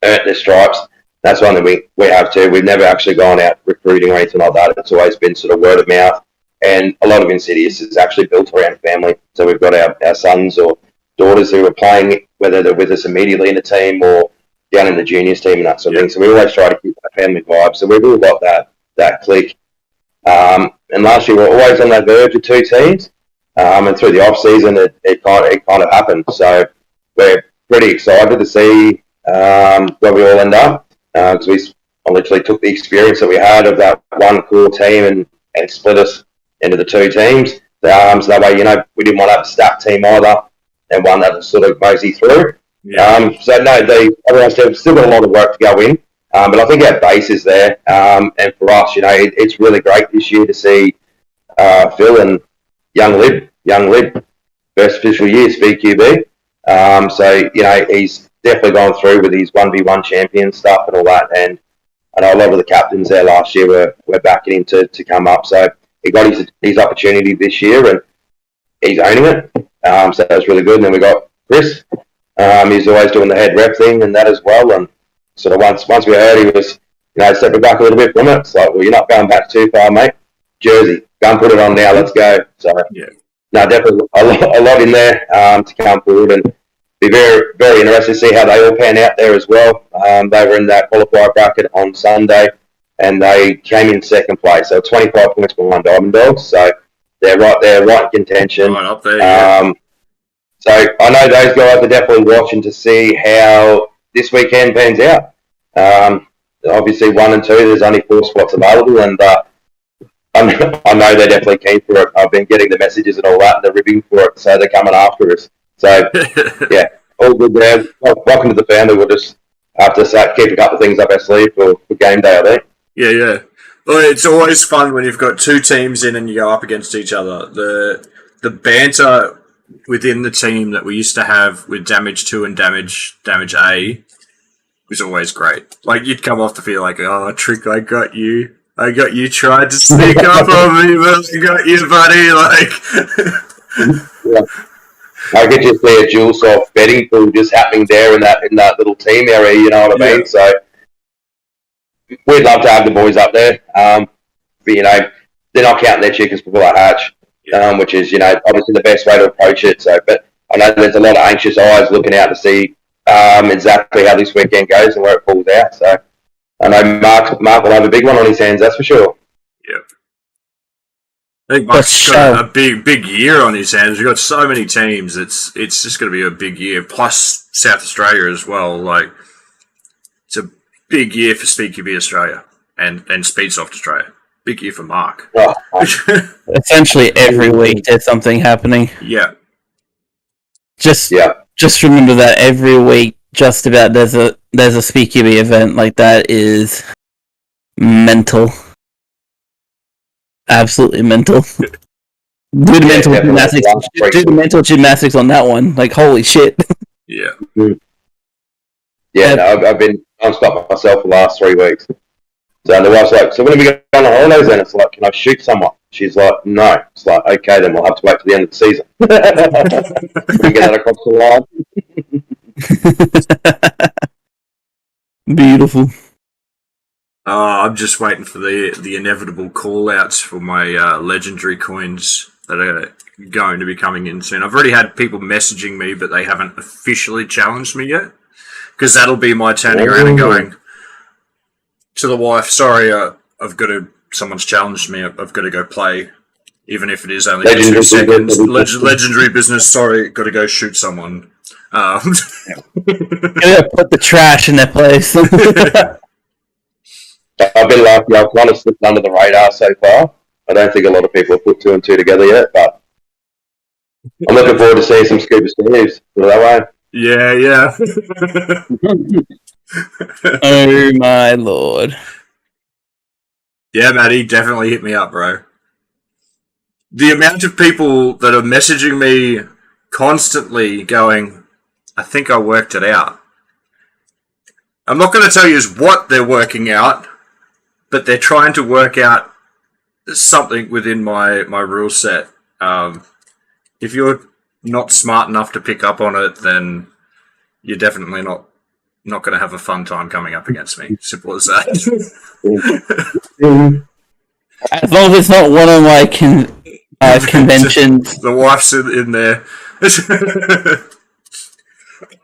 earned their stripes. That's one that we have too. We've never actually gone out recruiting or anything like that. It's always been sort of word of mouth. And a lot of Insidious is actually built around family. So we've got our sons or daughters who are playing, whether they're with us immediately in the team or down in the juniors team and that sort of thing. So we always try to keep that family vibe. So we've all got that clique. And last year we were always on that verge of two teams. And through the off season, it kind of happened. So we're pretty excited to see where we all end up because we literally took the experience that we had of that one core team and split us into the two teams. So that way, we didn't want to have a stacked team either and one that was sort of mosey through. Yeah. So no, everyone's still got a lot of work to go in. But I think our base is there. And for us, it's really great this year to see Phil and young Lib, first official year, Speedqb. So, he's definitely gone through with his 1v1 champion stuff and all that. And I know a lot of the captains there last year were backing him to come up. So he got his opportunity this year and he's owning it. So that was really good. And then we got Chris. He's always doing the head rep thing and that as well. And sort of once we heard he was, stepping back a little bit from it, it's like, well, you're not going back too far, mate. Jersey, go and put it on now. Let's go. So, Yeah. No, definitely a lot in there to come forward and be very, very interested to see how they all pan out there as well. They were in that qualifier bracket on Sunday and they came in second place. So 25 points behind Diamond Dogs. So they're right there, right in contention. Right up there, yeah. So I know those guys are definitely watching to see how this weekend pans out. Obviously, 1 and 2, there's only 4 spots available, and I know they're definitely keen for it. I've been getting the messages and all that, and they're ribbing for it, so they're coming after us. So, yeah, all good there. Welcome to the family. We'll just have to keep a couple of things up our sleeve for game day, I think. Yeah. Well, it's always fun when you've got two teams in and you go up against each other. The banter within the team that we used to have with Damage 2 and Damage A was always great. Like, you'd come off the field like, oh, Trick, I got you. Tried to sneak up on me, but I got you, buddy. Like, yeah. I could just see a dual soft betting pool just happening there in that little team area, you know what I mean? So we'd love to have the boys up there. But, they're not counting their chickens before they hatch, which is, obviously the best way to approach it. So, but I know there's a lot of anxious eyes looking out to see exactly how this weekend goes and where it falls out. So I know Mark will have a big one on his hands, that's for sure. Yeah. I think Mark's got a big year on his hands. We've got so many teams. It's just going to be a big year. Plus South Australia as well. Like, it's a big year for Speedqb Australia and Speedsoft Australia. Big year for Mark. Oh. Essentially every week there's something happening. Yeah. Just remember that every week, just about there's a Speedqb event. Like, that is mental. Absolutely mental. Do the mental gymnastics on that one. Like, holy shit. Yeah. Yeah, no, I've been non-stop myself for the last 3 weeks. So the wife's like, so when are we going on holidays then? It's like, can I shoot someone? She's like, no. It's like, okay, then we'll have to wait till the end of the season. We get that across the line. Beautiful. I'm just waiting for the inevitable call-outs for my legendary coins that are going to be coming in soon. I've already had people messaging me, but they haven't officially challenged me yet. Because that'll be my turning around and going to the wife, sorry, someone's challenged me, I've got to go play, even if it is only for 2 seconds. Legendary business, sorry, got to go shoot someone. Gotta put the trash in their place. I've been lucky. I've kind of slipped under the radar so far. I don't think a lot of people have put 2 and 2 together yet, but I'm looking forward to seeing some Scuba Steves. Put it that way. Yeah. Oh my lord. Yeah, Matty, definitely hit me up, bro. The amount of people that are messaging me constantly going, I think I worked it out. I'm not going to tell you what they're working out, but they're trying to work out something within my rule set. If you're not smart enough to pick up on it, then you're definitely not going to have a fun time coming up against me. Simple as that. As long as it's not one of my conventions. The wife's in there.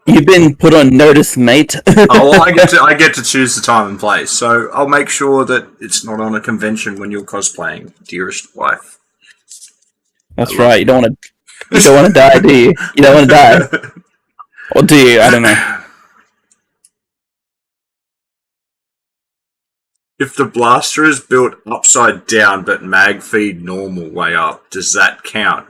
You've been put on notice, mate. Well, I get to choose the time and place, so I'll make sure that it's not on a convention when you're cosplaying, dearest wife. That's right. You don't want to die, do you? You don't want to die, or do you? I don't know. If the blaster is built upside down but mag feed normal way up, does that count?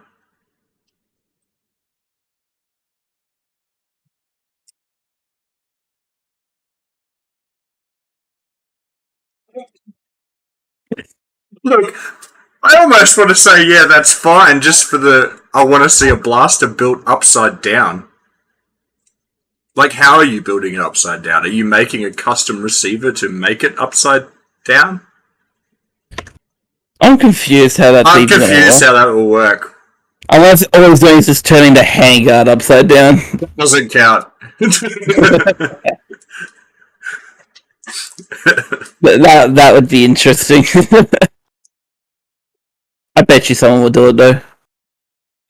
Look, I almost want to say, yeah, that's fine, just for I want to see a blaster built upside down. Like, how are you building it upside down? Are you making a custom receiver to make it upside down? I'm confused how that will work. Unless all he's doing is just turning the handguard upside down. Doesn't count. that would be interesting. I bet you someone will do it though.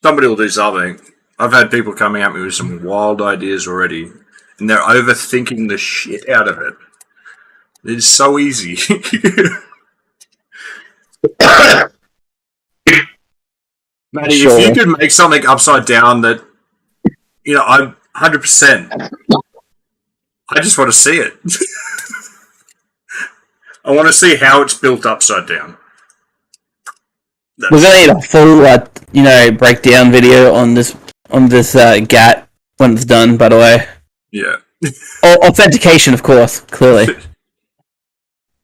Somebody will do something. I've had people coming at me with some wild ideas already, and they're overthinking the shit out of it. It's so easy. Matty, sure. If you could make something upside down that, I'm 100%. I just want to see it. I want to see how it's built upside down. We're gonna need a full, breakdown video on this GAT when it's done. By the way, yeah. Authentication, of course, clearly.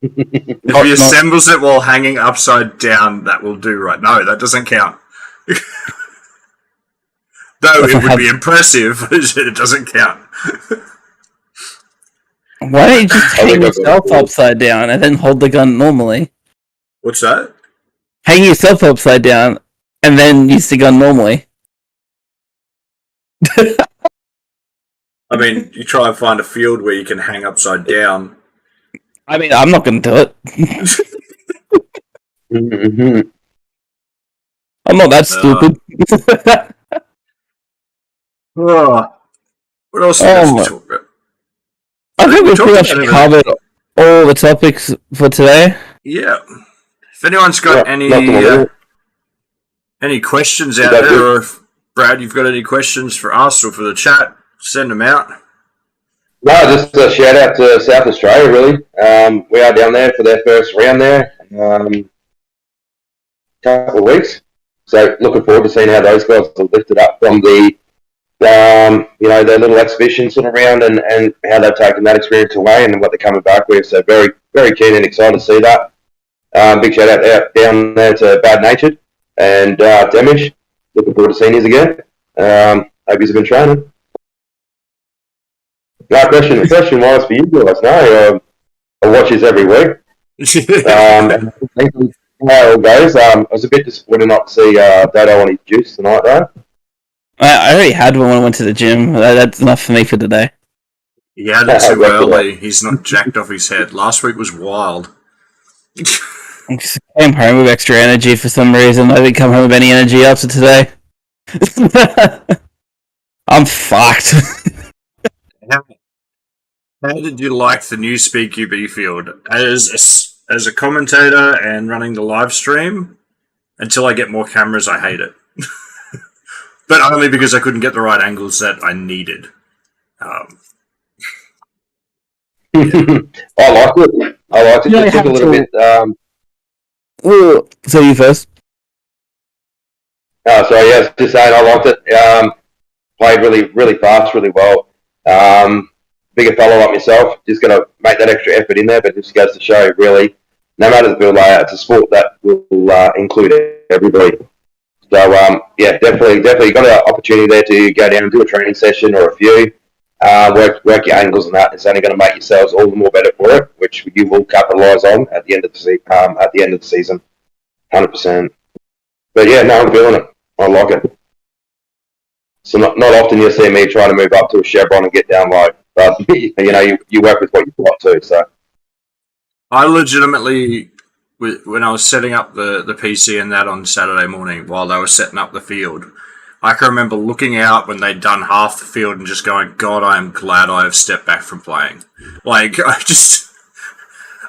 If he assembles it while hanging upside down, that will do, right? No, that doesn't count. Though it would be impressive, it doesn't count. Why don't you just hang yourself upside down and then hold the gun normally? What's that? Hang yourself upside down and then use the gun normally. I mean, you try and find a field where you can hang upside down. I mean, I'm not going to do it. I'm not that stupid. What else do we talk about? I think we've pretty much covered all the topics for today. Yeah. If anyone's got any questions out there, or if Brad, you've got any questions for us or for the chat, send them out. No, just a shout out to South Australia, really. We are down there for their first round there, couple of weeks. So looking forward to seeing how those guys are lifted up from the, their little exhibition sort of round and how they've taken that experience away and what they're coming back with. So very, very keen and excited to see that. Big shout out down there to Bad Natured and Demish. Looking forward to seeing you again. Hope you've been training. No, question wise for you guys. No, I watch this every week. How it all goes. I was a bit disappointed not to see Dado on his juice tonight, though. I already had one when I went to the gym. That's enough for me for today. He had it too early. He's not jacked off his head. Last week was wild. I just came home with extra energy for some reason. I didn't come home with any energy after today. I'm fucked. How did you like the new Speedqb field as a commentator and running the live stream? Until I get more cameras, I hate it. But only because I couldn't get the right angles that I needed. I liked it. Yeah, It took a little bit. So you first. Sorry, yes, just saying I liked it. Played really fast, really well. Bigger fellow like myself, just going to make that extra effort in there, but it just goes to show, really, no matter the build layout, it's a sport that will include everybody. So, yeah, definitely got an opportunity there to go down and do a training session or a few, work your angles and that. It's only going to make yourselves all the more better for it, which you will capitalise on at the end of the season, 100%. But yeah, no, I'm feeling it. I like it. So not often you'll see me trying to move up to a chevron and get down low, but you work with what you've got too. So I legitimately, when I was setting up the PC and that on Saturday morning while they were setting up the field, I can remember looking out when they'd done half the field and just going, God, I am glad I have stepped back from playing. Like,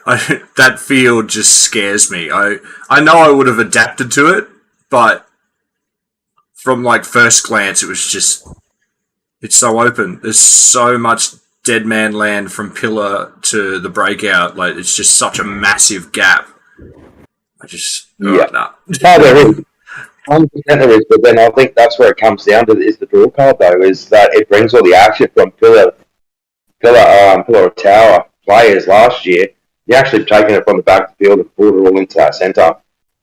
that field just scares me. I know I would have adapted to it, but from like first glance, it was just, it's so open. There's so much dead man land from pillar to the breakout. Like, it's just such a massive gap. No, nah. there is. 100% there is, but then I think that's where it comes down to is the draw card though, is that it brings all the action from pillar or tower players last year. You're actually taking it from the back of the field and brought it all into that centre.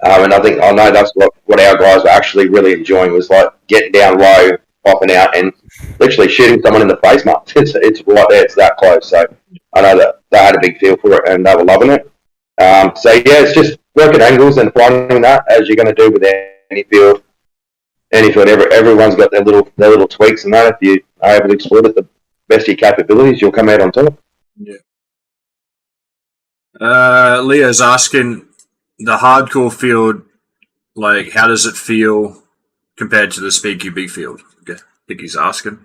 And I know that's what our guys were actually really enjoying, was like getting down low, popping out, and literally shooting someone in the face mask. It's right there, it's that close. So I know that they had a big feel for it and they were loving it. So yeah, it's just working angles and finding that, as you're going to do with any field. Everyone's got their little tweaks and that. If you are able to exploit it the best of your capabilities, you'll come out on top. Yeah. Leo's asking, the hardcore field, like, how does it feel compared to the Speedqb field? Okay. I think he's asking.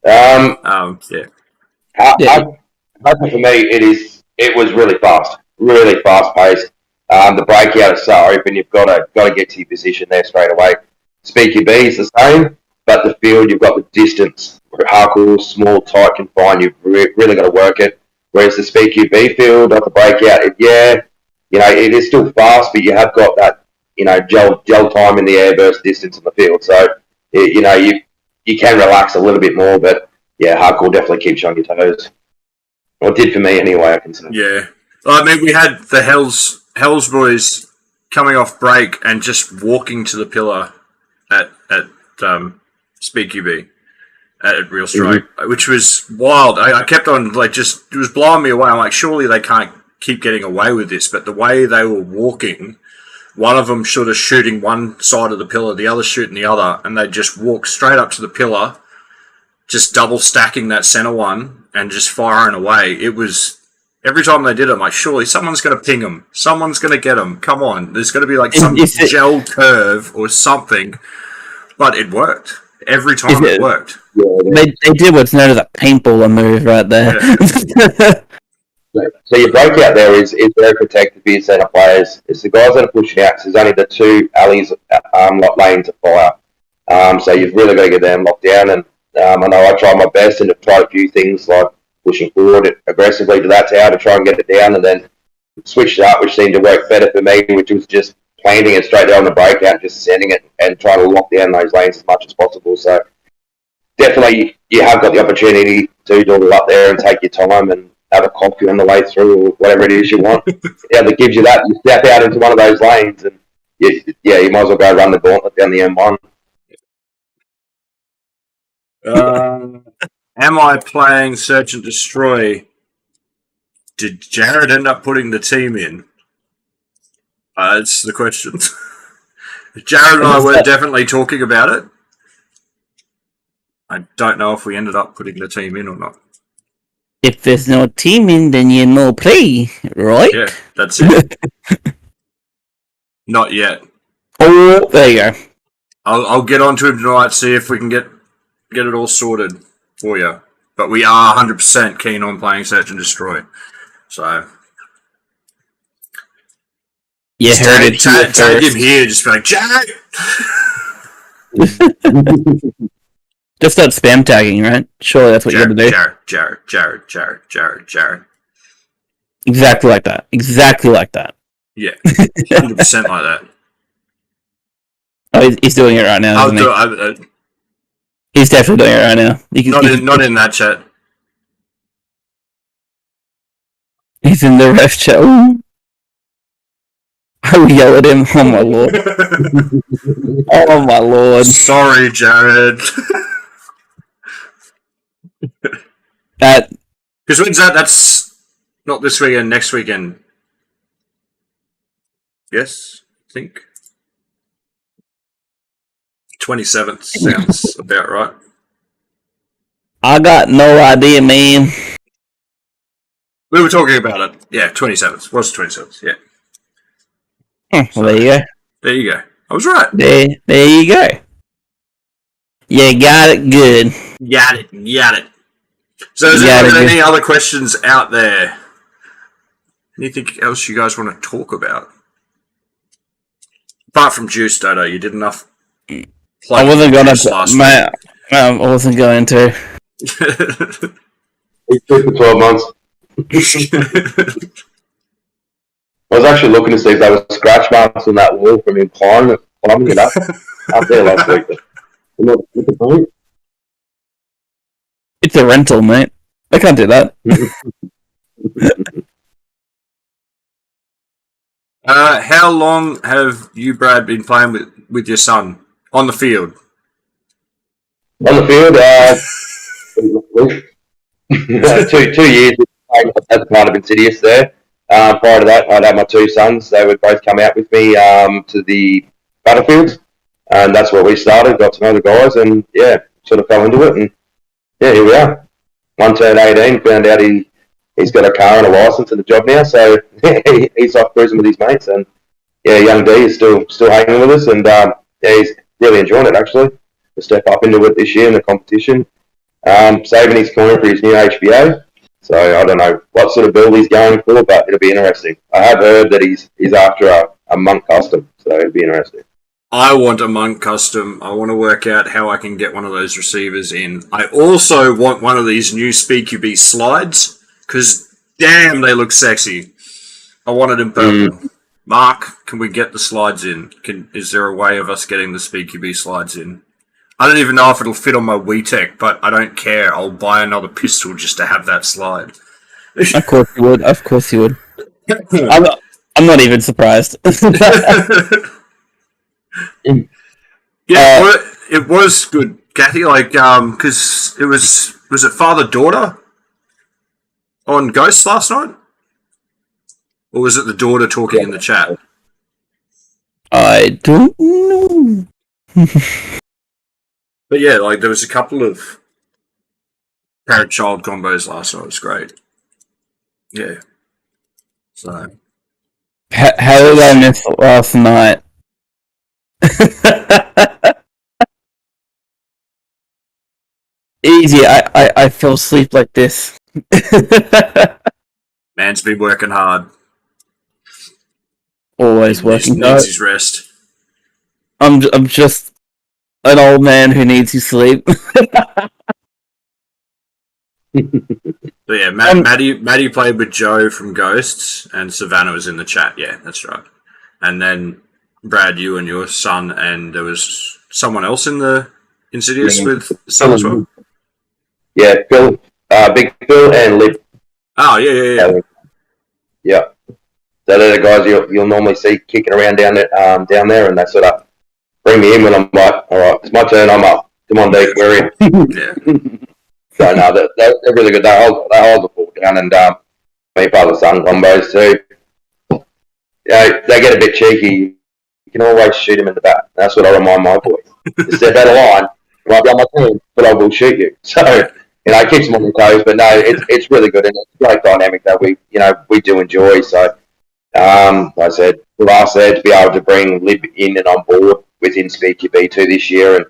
Yeah. Yeah. For me, it was really fast paced. The breakout is so open, you've got to get to your position there straight away. Speedqb is the same, but the field, you've got the distance. Hardcore, small, tight, confined, you've really got to work it. Whereas the Speedqb field, like the breakout, it is still fast, but you have got that, gel time in the air versus distance in the field. So, you can relax a little bit more, but yeah, hardcore definitely keeps you on your toes. Well, it did for me anyway, I can say. Yeah. I mean, we had the Hells boys coming off break and just walking to the pillar at Speedqb at Real Strike, which was wild. I kept on, it was blowing me away. I'm like, surely they can't keep getting away with this, but the way they were walking, one of them sort of shooting one side of the pillar, the other shooting the other, and they just walk straight up to the pillar, just double stacking that center one and just firing away. It was, every time they did it, I'm like, surely someone's going to ping them. Someone's going to get them. Come on. There's going to be like some gel curve or something. But it worked. Every time it worked. They did what's known as a paintballer move right there. Yeah. So your breakout there is very protected for your centre players. It's the guys that are pushing out, so there's only the two alleys lanes of fire. So you've really got to get them locked down. And I know I tried my best and have tried a few things like pushing forward aggressively to that tower to try and get it down, and then switched it up, which seemed to work better for me, which was just planting it straight down the breakout, just sending it and trying to lock down those lanes as much as possible. So definitely you have got the opportunity to dawdle up there and take your time and have a coffee on the way through or whatever it is you want. Yeah, that gives you that. You step out into one of those lanes and you might as well go run the gauntlet down the M1. Am I playing Search and Destroy? Did Jared end up putting the team in? That's the question. Jared and I were definitely talking about it. I don't know if we ended up putting the team in or not. If there's no teaming, then you no play, right? Yeah, that's it. Not yet. Oh, there you go. I'll get onto him tonight, see if we can get it all sorted for you. But we are 100% keen on playing Search and Destroy. So You heard it here tag him first. here, just be like, Jack! Just that spam tagging, right? Surely that's what you got to do. Jared. Exactly like that. Exactly like that. Yeah, 100% like that. Oh, he's doing it right now, isn't he? He's definitely doing it right now. Not in that chat. He's in the ref chat. Ooh. I will yell at him. Oh my lord. Oh my lord. Sorry, Jared. Because when's that? That's not this weekend, next weekend. Yes, I think. 27th sounds about right. I got no idea, man. We were talking about it. Yeah, 27th. Was 27th, yeah. Well, there you go. There you go. I was right. There you go. You got it good. Got it. So is there any other questions out there? Anything else you guys want to talk about? Apart from Juice, Dodo, you did enough. I wasn't going to. I wasn't going to. It took for 12 months. I was actually looking to see if there was scratch marks on that wall from him climbing it up there last week. It's a rental, mate. I can't do that. How long have you, Brad, been playing with your son on the field? On the field, 2 years as part of Insidious there. Prior to that, I'd had my two sons. They would both come out with me to the battlefields, and that's where we started. Got to know the guys, and yeah, sort of fell into it. And yeah, here we are. One turned 18, found out he's got a car and a license and a job now, so he's off cruising with his mates. And yeah, young D is still hanging with us, and yeah, he's really enjoying it actually. To step up into it this year in the competition, saving his coin for his new HBO. So I don't know what sort of build he's going for, but it'll be interesting. I have heard that he's after a monk custom, so it'll be interesting. I want a monk custom. I want to work out how I can get one of those receivers in. I also want one of these new Speedqb slides, because damn, they look sexy. I want it in purple. Mark, can we get the slides in? Is there a way of us getting the Speedqb slides in? I don't even know if it'll fit on my WeTech, but I don't care. I'll buy another pistol just to have that slide. Of course you would. Of course you would. I'm not even surprised. Yeah, it was good, Kathy. Like, because it was it father-daughter on Ghosts last night, or was it the daughter talking in the chat? I don't know. But yeah, like there was a couple of parent-child combos last night. It was great. Yeah. So How did I miss last night? Easy. I fell asleep like this. man's been working hard. Always working hard. Needs his rest. I'm just an old man who needs his sleep. But yeah, Maddie played with Joe from Ghosts, and Savannah was in the chat. Yeah, that's right. And then Brad, you and your son, and there was someone else in the Insidious with son as well. Yeah, Phil, Big Phil, and Liv. Oh yeah. Yeah. So they're the guys you'll normally see kicking around down there, and they sort of bring me in when I'm like, all right, it's my turn. I'm up. Come on, Deke, we're in. Yeah. So no, they're really good. They hold the ball down, and me father-son combos too. Yeah, they get a bit cheeky. You can always shoot him in the back. That's what I remind my boys. Step out of line, you might be on my team, but I will shoot you. So it keeps them on the toes. But no, it's really good, and it's a great dynamic that we do enjoy. So, like I said, for us there to be able to bring Lib in and on board within Speedqb 2 this year and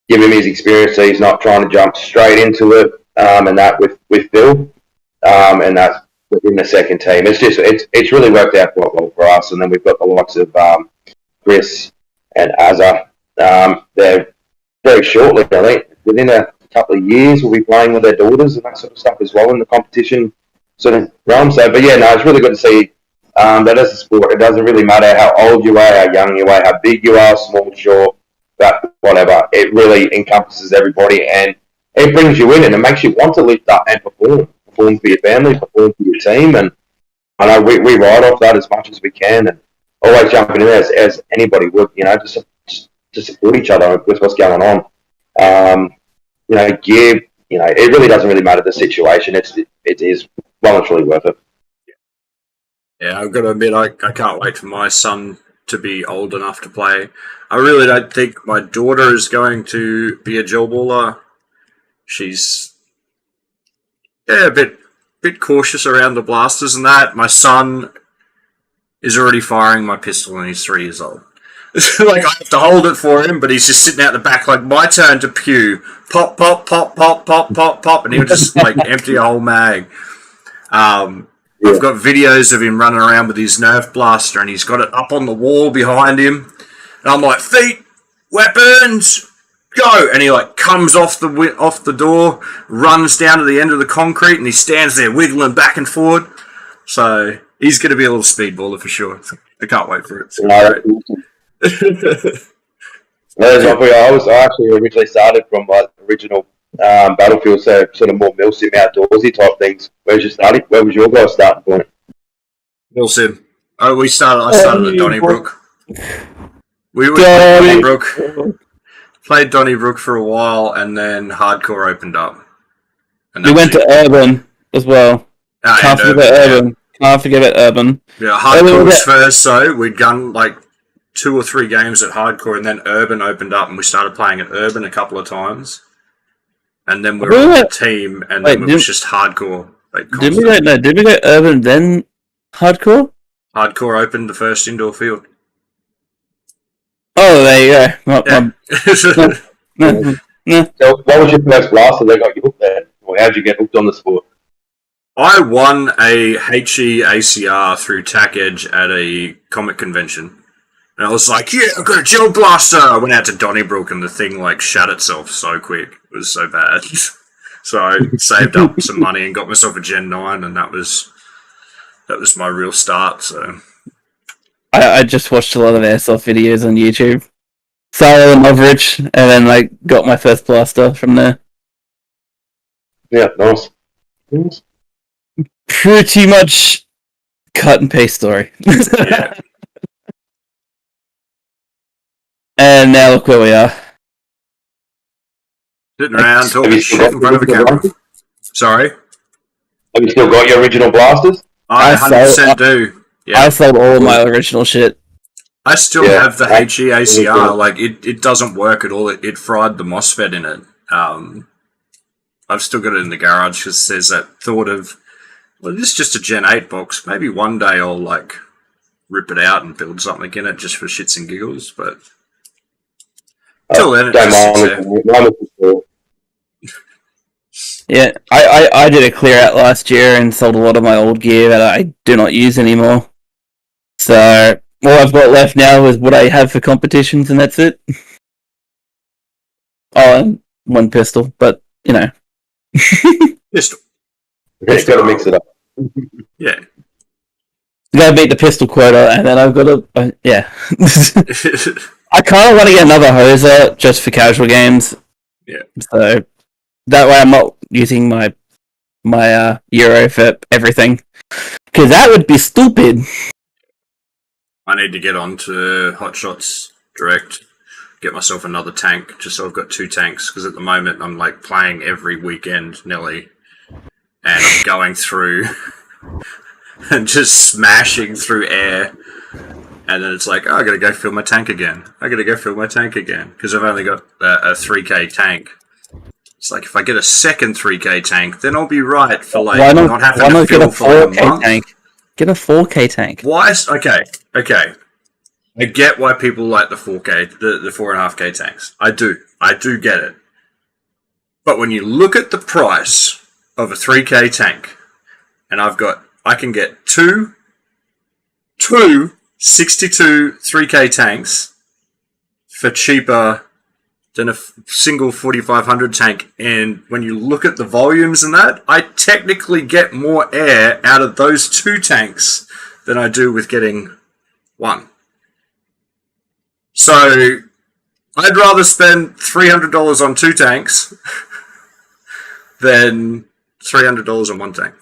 give him his experience, so he's not trying to jump straight into it, and that with Phil, and that's within the second team. It's really worked out quite well for us. And then we've got the likes of Chris and Azza. They're very shortly, I think, within a couple of years, we'll be playing with their daughters and that sort of stuff as well in the competition sort of realm. So, but yeah, no, it's really good to see that as a sport, it doesn't really matter how old you are, how young you are, how big you are, small, short, that whatever. It really encompasses everybody, and it brings you in and it makes you want to lift up and perform for your family, perform for your team. And I know we ride off that as much as we can, and always jumping in as anybody would, to support each other with what's going on. It really doesn't really matter the situation. It is well and truly worth it. Yeah, I've got to admit, I can't wait for my son to be old enough to play. I really don't think my daughter is going to be a gel baller. She's a bit cautious around the blasters and that. My son is already firing my pistol and he's 3 years old. Like, I have to hold it for him, but he's just sitting out the back like, my turn to pew. Pop, pop, pop, pop, pop, pop, pop, and he'll just like empty a whole mag. I've got videos of him running around with his Nerf blaster, and he's got it up on the wall behind him. And I'm like, feet, weapons, go! And he like comes off the door, runs down to the end of the concrete, and he stands there wiggling back and forward. So he's going to be a little speedballer for sure. I can't wait for it. I actually originally started from like original Battlefield, so sort of more Milsim outdoorsy type things. Where was your guys' starting point? Milsim. I started at Donnybrook. We were at Donnybrook. Played Donnybrook for a while, and then Hardcore opened up. And we went to Urban as well. Can't forget about Urban. Yeah, Hardcore was first, so we'd done like 2 or 3 games at Hardcore, and then Urban opened up, and we started playing at Urban a couple of times. And then we were on a team, and then it was just Hardcore. Did we go Urban then Hardcore? Hardcore opened the first indoor field. Oh, there you go. So what was your first blaster that got you hooked there? Or how'd you get hooked on the sport? I won a HE ACR through TAC Edge at a comic convention. And I was like, yeah, I've got a gel blaster! I went out to Donnybrook and the thing like shut itself so quick. It was so bad. So I saved up some money and got myself a Gen 9, and that was my real start. So I just watched a lot of airsoft videos on YouTube. Saw them average, and then like got my first blaster from there. Yeah, nice. Pretty much cut and paste story. yeah. And now look where we are. Sitting around talking shit in front of a camera. Sorry? Have you still got your original blasters? I 100% do. Yeah. I sold all of my original shit. I still have the HE ACR. Like, it doesn't work at all. It fried the MOSFET in it. I've still got it in the garage because there's that thought of, well, this is just a Gen 8 box. Maybe one day I'll, like, rip it out and build something in it just for shits and giggles, but until then, yeah, I did a clear out last year and sold a lot of my old gear that I do not use anymore. So all I've got left now is what I have for competitions, and that's it. Oh, and one pistol, but you know, pistol. You got to mix it up. Yeah, you got to beat the pistol quota, and then I've got to yeah. I kind of want to get another hoser just for casual games. Yeah. So that way I'm not using my Euro for everything. Because that would be stupid. I need to get on to Hot Shots Direct, get myself another tank, just so I've got 2 tanks. Because at the moment I'm like playing every weekend, Nelly, and I'm going through and just smashing through air. And then it's like, oh, I gotta go fill my tank again. Because I've only got a 3k tank. It's like if I get a second 3K tank, then I'll be right for like why not having why to not get fill a for like a 4K month. tank? Get a 4K tank. Why? Okay. I get why people like the 4K, the 4.5K tanks. I do get it. But when you look at the price of a 3K tank, and I can get two 62 3K tanks for cheaper than a single 4500 tank, and when you look at the volumes and that, I technically get more air out of those two tanks than I do with getting one. So I'd rather spend $300 on two tanks than $300 on one tank.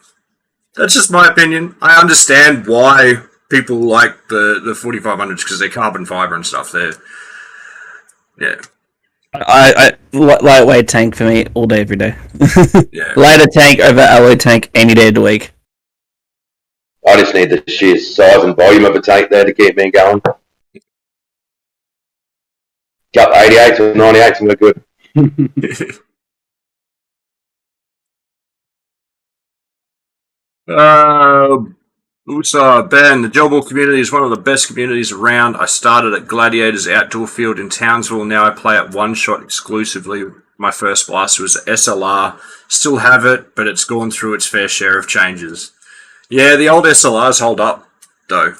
That's just my opinion. I understand why people like the 4500s because they're carbon fiber and stuff. Yeah. I lightweight tank for me all day, every day. Yeah. Lighter tank over alloy tank any day of the week. I just need the sheer size and volume of a tank there to keep me going. Got 88s or 98s and we're good. Ben, the Jobble community is one of the best communities around. I started at Gladiators Outdoor Field in Townsville. Now I play at One Shot exclusively. My first blaster was the SLR. Still have it, but it's gone through its fair share of changes. Yeah, the old SLRs hold up, though.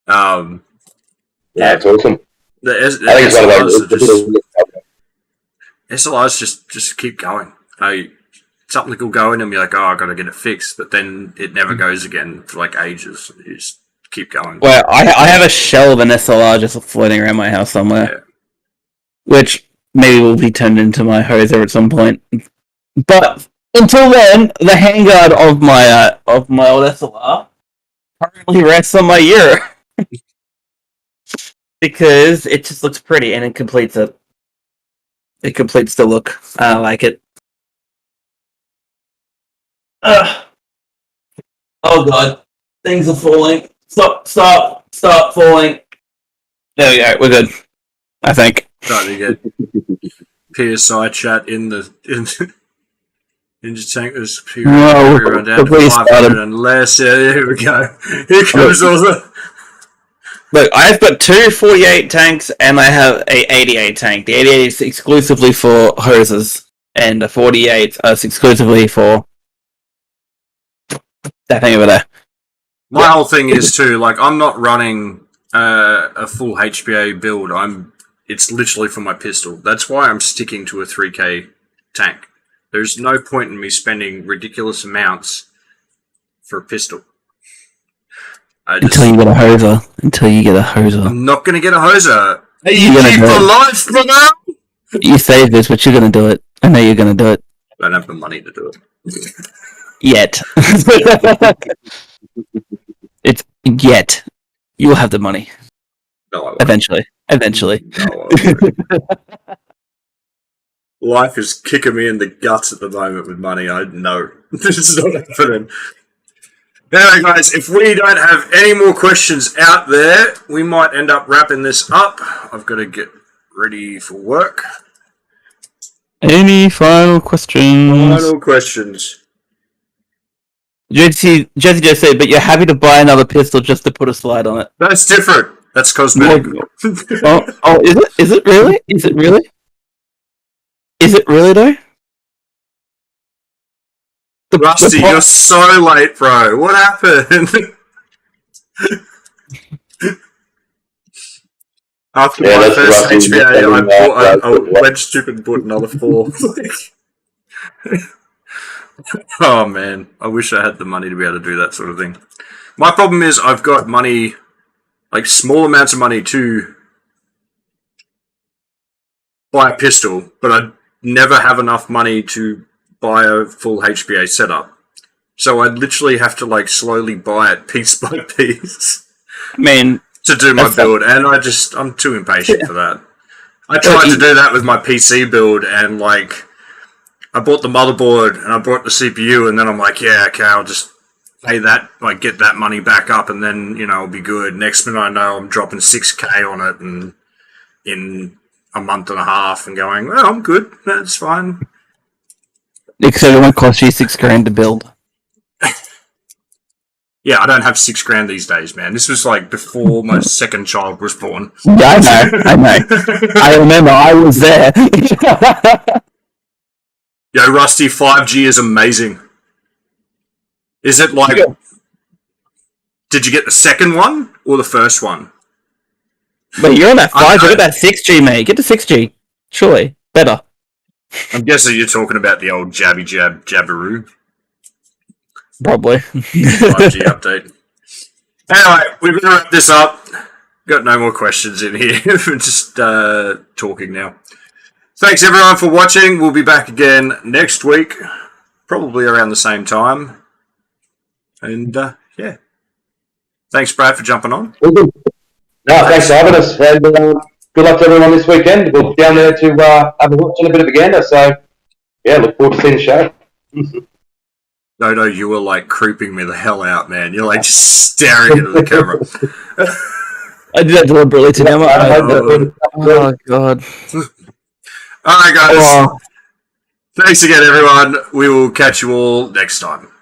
Yeah, it's awesome. The I think it's one of those. SLRs just keep going. Something will go in and be like, oh, I got to get it fixed, but then it never goes again for like ages. You just keep going. Well, I have a shell of an SLR just floating around my house somewhere, which maybe will be turned into my hoser at some point. But until then, the handguard of my old SLR currently rests on my ear because it just looks pretty and it completes it. It completes the look. I like it. Oh god, things are falling. Stop falling. There we go, we're good. I think. Trying to get PSI chat in the Ninja Tank. There's people run down to 500 and less. Yeah, here we go. Here comes all the... Look, I've got two 48 tanks and I have a 88 tank. The 88 is exclusively for hoses, and the 48 is exclusively for that thing over there. My whole thing is too, like, I'm not running a full HPA build. It's literally for my pistol. That's why I'm sticking to a 3K tank. There's no point in me spending ridiculous amounts for a pistol. Until you get a hoser. I'm not going to get a hoser. Are you gonna keep do for it. life, brother? You say this, but you're going to do it. I know you're going to do it. I don't have the money to do it. Yet. It's yet. You will have the money. No, I won't. Eventually. No, I won't. Life is kicking me in the guts at the moment with money. I know. This is not happening. Anyway, guys, if we don't have any more questions out there, we might end up wrapping this up. I've got to get ready for work. Any final questions? Jesse just said, but you're happy to buy another pistol just to put a slide on it. That's different. That's cosmetic. Oh, is it? Is it really? Is it really? Is it really though? Rusty, you're so late, bro. What happened? After my first HBA, I went stupid and bought another 4. Oh man, I wish I had the money to be able to do that sort of thing. My problem is I've got money, like small amounts of money to buy a pistol, but I never have enough money to buy a full HBA setup. So I literally have to like slowly buy it piece by piece. I mean, to do my build, and I'm too impatient for that. I tried to do that with my PC build, and like I bought the motherboard and I bought the CPU, and then I'm like, yeah, okay, I'll just pay that, like get that money back up, and then I'll be good. Next minute I know I'm dropping 6K on it, and in a month and a half and going, well, I'm good. That's fine. Except it won't cost you $6,000 to build. Yeah, I don't have $6,000 these days, man. This was like before my second child was born. Yeah, I know. I remember, I was there. Yo, Rusty, 5G is amazing. Is it like... Did you get the second one or the first one? But you're on that 5G, look at that 6G, mate. Get the 6G. Surely. Better. I'm guessing you're talking about the old jabby jabberoo. Probably. 5G update. Anyway, we're going to wrap this up. Got no more questions in here. We're just talking now. Thanks everyone for watching. We'll be back again next week, probably around the same time. And yeah. Thanks, Brad, for jumping on. No, thanks for having us. And good luck to everyone this weekend. We'll be down there to have a watch and a bit of a gander. So, yeah, look forward to seeing the show. No, you were like creeping me the hell out, man. You're like just staring into the camera. I did that deliberately today. Oh, God. All right, guys. Thanks again, everyone. We will catch you all next time.